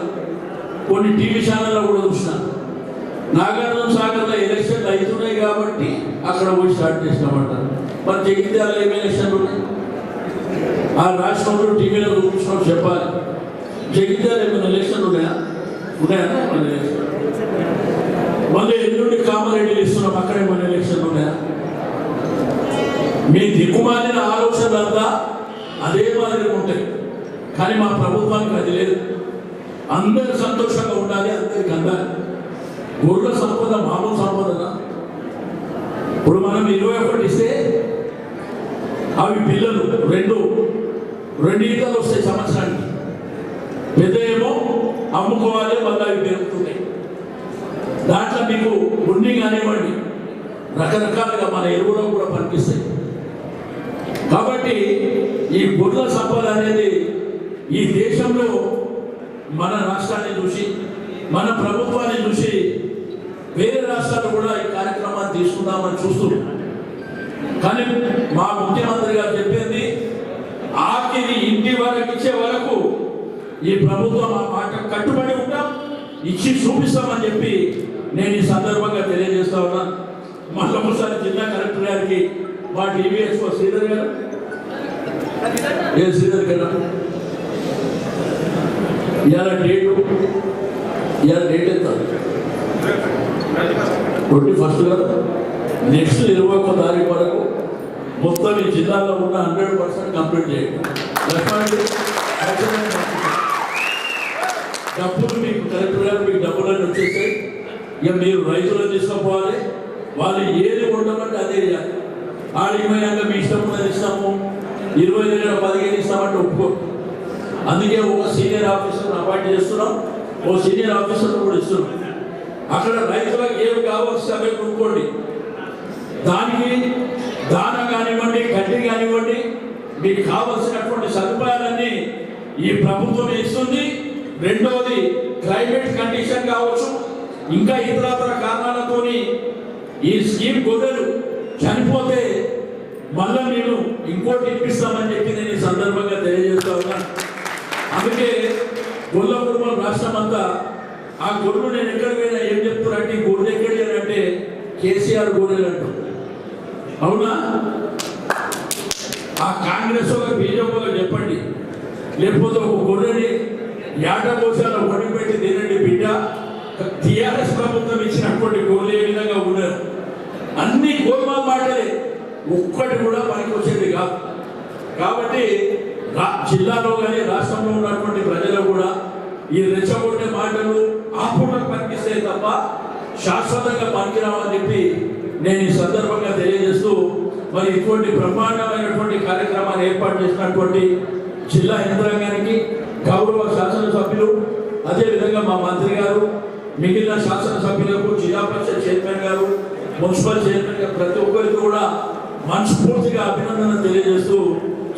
కొన్ని టీవీ ఛానల్లో కూడా చూసిన. నాగార్జున సాగర్లో ఎలక్షన్లు అవుతున్నాయి కాబట్టి అక్కడ పోయి స్టార్ట్ చేసినామంటారు. మరి జగిత్యాలలో ఏమి ఎలక్షన్లు ఉన్నాయి? ఆ రాష్ట్రంలో టీవీలో చూపించినప్పుడు చెప్పాలి. జగిత్యాల ఏమైనా ఎలక్షన్లు ఉన్నాయా? మళ్ళీ ఎల్లుండి కామారెడ్డిలు ఇస్తున్నాం, అక్కడ ఏమైనా ఎలక్షన్లు ఉన్నాయా? మీ దిక్కుమాలిన ఆలోచనలంతా అదే మాదిరిగా ఉంటాయి. కానీ మా ప్రభుత్వానికి అది లేదు. అందరు సంతోషంగా ఉండాలి, అందరికి అందాలి. గొర్రెల సంపద మామూలు సంపదనా? ఇప్పుడు మనం 21 ఇస్తే అవి పిల్లలు రెండు ఈతలు వస్తాయి సంవత్సరానికి. పెద్ద ఏమో అమ్ముకోవాలి, మళ్ళీ అవి పెరుగుతున్నాయి. దాంట్లో మీకు ఉన్ని కానివ్వండి, రకరకాలుగా మన ఎరువులో కూడా పనిపిస్తాయి. కాబట్టి ఈ గొర్రెల సంపద అనేది ఈ దేశంలో మన రాష్ట్రాన్ని చూసి, మన ప్రభుత్వాన్ని చూసి వేరే రాష్ట్రాలు కూడా ఈ కార్యక్రమాన్ని తీసుకుందామని చూస్తున్నాం. కానీ మా ముఖ్యమంత్రి గారు చెప్పింది, ఆఖరి ఇంటి వరకు ఇచ్చే వరకు ఈ ప్రభుత్వం ఆ మాట కట్టుబడి ఉంటాం, ఇచ్చి చూపిస్తామని చెప్పి నేను ఈ సందర్భంగా తెలియజేస్తా ఉన్నాను. మళ్ళీ ఒకసారి జిల్లా కలెక్టర్ గారికి, మా టీవీఎస్ఓ శ్రీధర్ గారు, శ్రీధర్ గారు ఇవాళ డేట్ ఎంత? 21 నెక్స్ట్ 21 తారీఖు వరకు మొత్తం ఈ జిల్లాలో ఉన్న 100% కంప్లీట్ చేయండి. డబ్బులు మీకు కలెక్టర్ గారు మీకు డబ్బులన్నీ వచ్చేసాయి. ఇక మీరు రైతులను తీసుకోపోవాలి, వాళ్ళు ఏది ఉండమంటే అదే చేయాలి. ఆడిపోయాక మీ ఇష్టం ఉన్నది ఇస్తాము, 20 దగ్గర 15 ఇస్తామంటే ఒప్పుకో. అందుకే ఒక సీనియర్ ఆఫీసర్ అపాయింట్ చేస్తున్నాం, ఓ సీనియర్ ఆఫీసర్ కూడా ఇస్తున్నాం. అక్కడ రైతులకు ఏమి కావాల్సి అవే కొనుక్కోండి. దానికి దాన కానివ్వండి, గడ్డి కానివ్వండి, మీకు కావలసినటువంటి సదుపాయాలన్నీ ఈ ప్రభుత్వం ఇస్తుంది. రెండవది క్లైమేట్ కండిషన్ కావచ్చు, ఇంకా ఇతరతర కారణాలతోని ఈ స్కీమ్ గొర్రెలు చనిపోతే మళ్ళా నేను ఇంకోటి ఇప్పిస్తామని చెప్పి నేను ఈ సందర్భంగా తెలియజేస్తా ఉన్నాను. అందుకే గొర్రెల కుటుంబం రాష్ట్రం అంతా ఆ గొర్రెలు నేను ఎక్కడికి పోయినా ఏం చెప్తున్నారంటే ఈ గొర్రెలు ఎక్కడి అంటే కేసీఆర్ గొర్రెలు అంటారు. అవునా? ఆ కాంగ్రెస్ వాళ్ళకి బీజేపీలో చెప్పండి, లేకపోతే ఒక గొర్రెని ఏటకోశాల ఒడిపెట్టి తినండి బిడ్డ. టీఆర్ఎస్ ప్రభుత్వం ఇచ్చినటువంటి గొర్రెలు ఏ విధంగా ఉన్నారు? అన్ని గోల్మా మాటలే, ఒక్కటి కూడా పనికి వచ్చేది కాదు. కాబట్టి జిల్లాలో కానీ రాష్ట్రంలో ఉన్నటువంటి ప్రజలు కూడా ఈ రెచ్చగొట్టే మాటలు ఆపుటకు పనికిస్తే తప్ప శాశ్వతంగా పనికిరావని చెప్పి నేను ఈ సందర్భంగా తెలియజేస్తూ, మరి ఇటువంటి బ్రహ్మాండమైనటువంటి కార్యక్రమాన్ని ఏర్పాటు చేసినటువంటి జిల్లా యంత్రాంగానికి, గౌరవ శాసనసభ్యులు, అదేవిధంగా మా మంత్రి గారు, మిగిలిన శాసనసభ్యులకు, జిల్లా పరిషత్ చైర్మన్ గారు, మున్సిపల్ చైర్మన్ గారు, ప్రతి ఒక్కరికి కూడా మనస్ఫూర్తిగా అభినందన తెలియజేస్తూ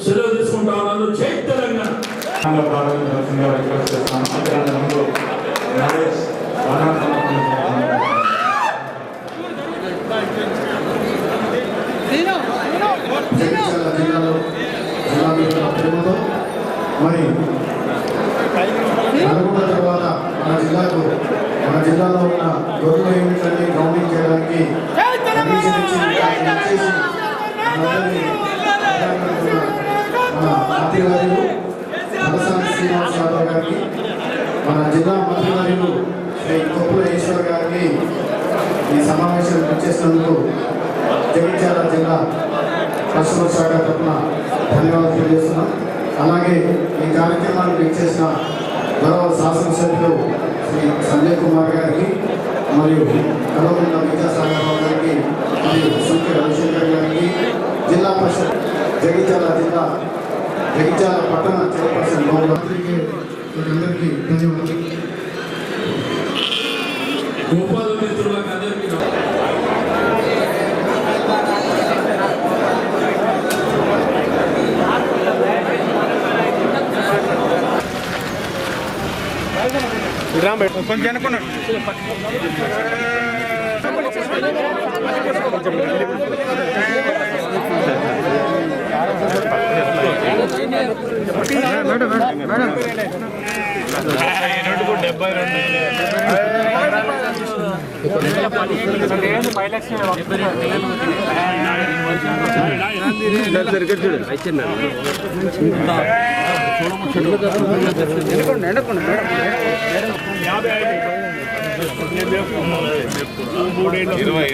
సెలవు తీసుకుంటా ఉన్నాను. జై తెలంగాణ. జగిత్యాల జిల్లాలో జిల్లా ప్రేమతో మరి నల్గొండ తర్వాత మన జిల్లాలో ఉన్న గొర్రెల యూనిట్లన్నీ గ్రౌండింగ్ చేయడానికి మన మంత్రివర్యులు తలసాని శ్రీనివాస్ యాదవ్ గారికి, మన జిల్లా మంత్రివర్యులు శ్రీ కొప్పుల ఈశ్వర్ గారికి ఈ సమావేశాన్ని వచ్చేసినందుకు జగిత్యాల జిల్లా పరిశ్రమ శాఖ తరఫున ధన్యవాదాలు తెలియజేస్తున్నాం. అలాగే ఈ కార్యక్రమాన్ని విచ్చేసిన గౌరవ శాసనసభ్యులు శ్రీ సంజయ్ కుమార్ గారికి, మరియు కల్వకుంట్ల విద్యాసాగర్ గారికి, మరియు సుంకె రవిశంకర్ గారికి, జిల్లా పరిషత్ జగిత్యాల పట్టణ చైర్పర్సన్ అందరికీ ధన్యవాదాలు. గోపాల మిత్రులకు అందరికీ కొంచెం అనుకున్నాడు.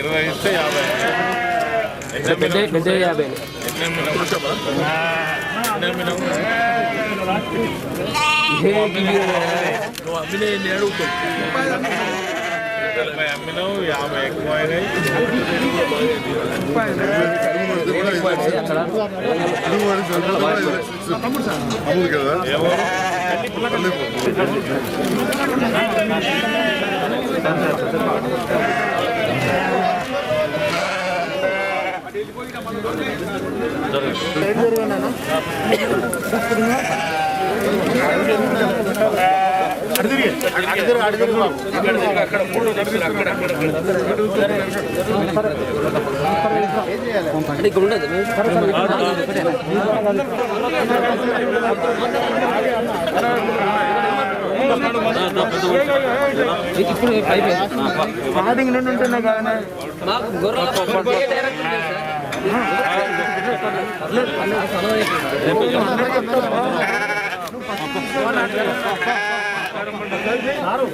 ఇరవై ఇస్తే 50 అమ్మినావు 50 ఎక్కువ అయినాయి. స్టార్టింగ్ నుండి ఉంటున్నా కానీ సారు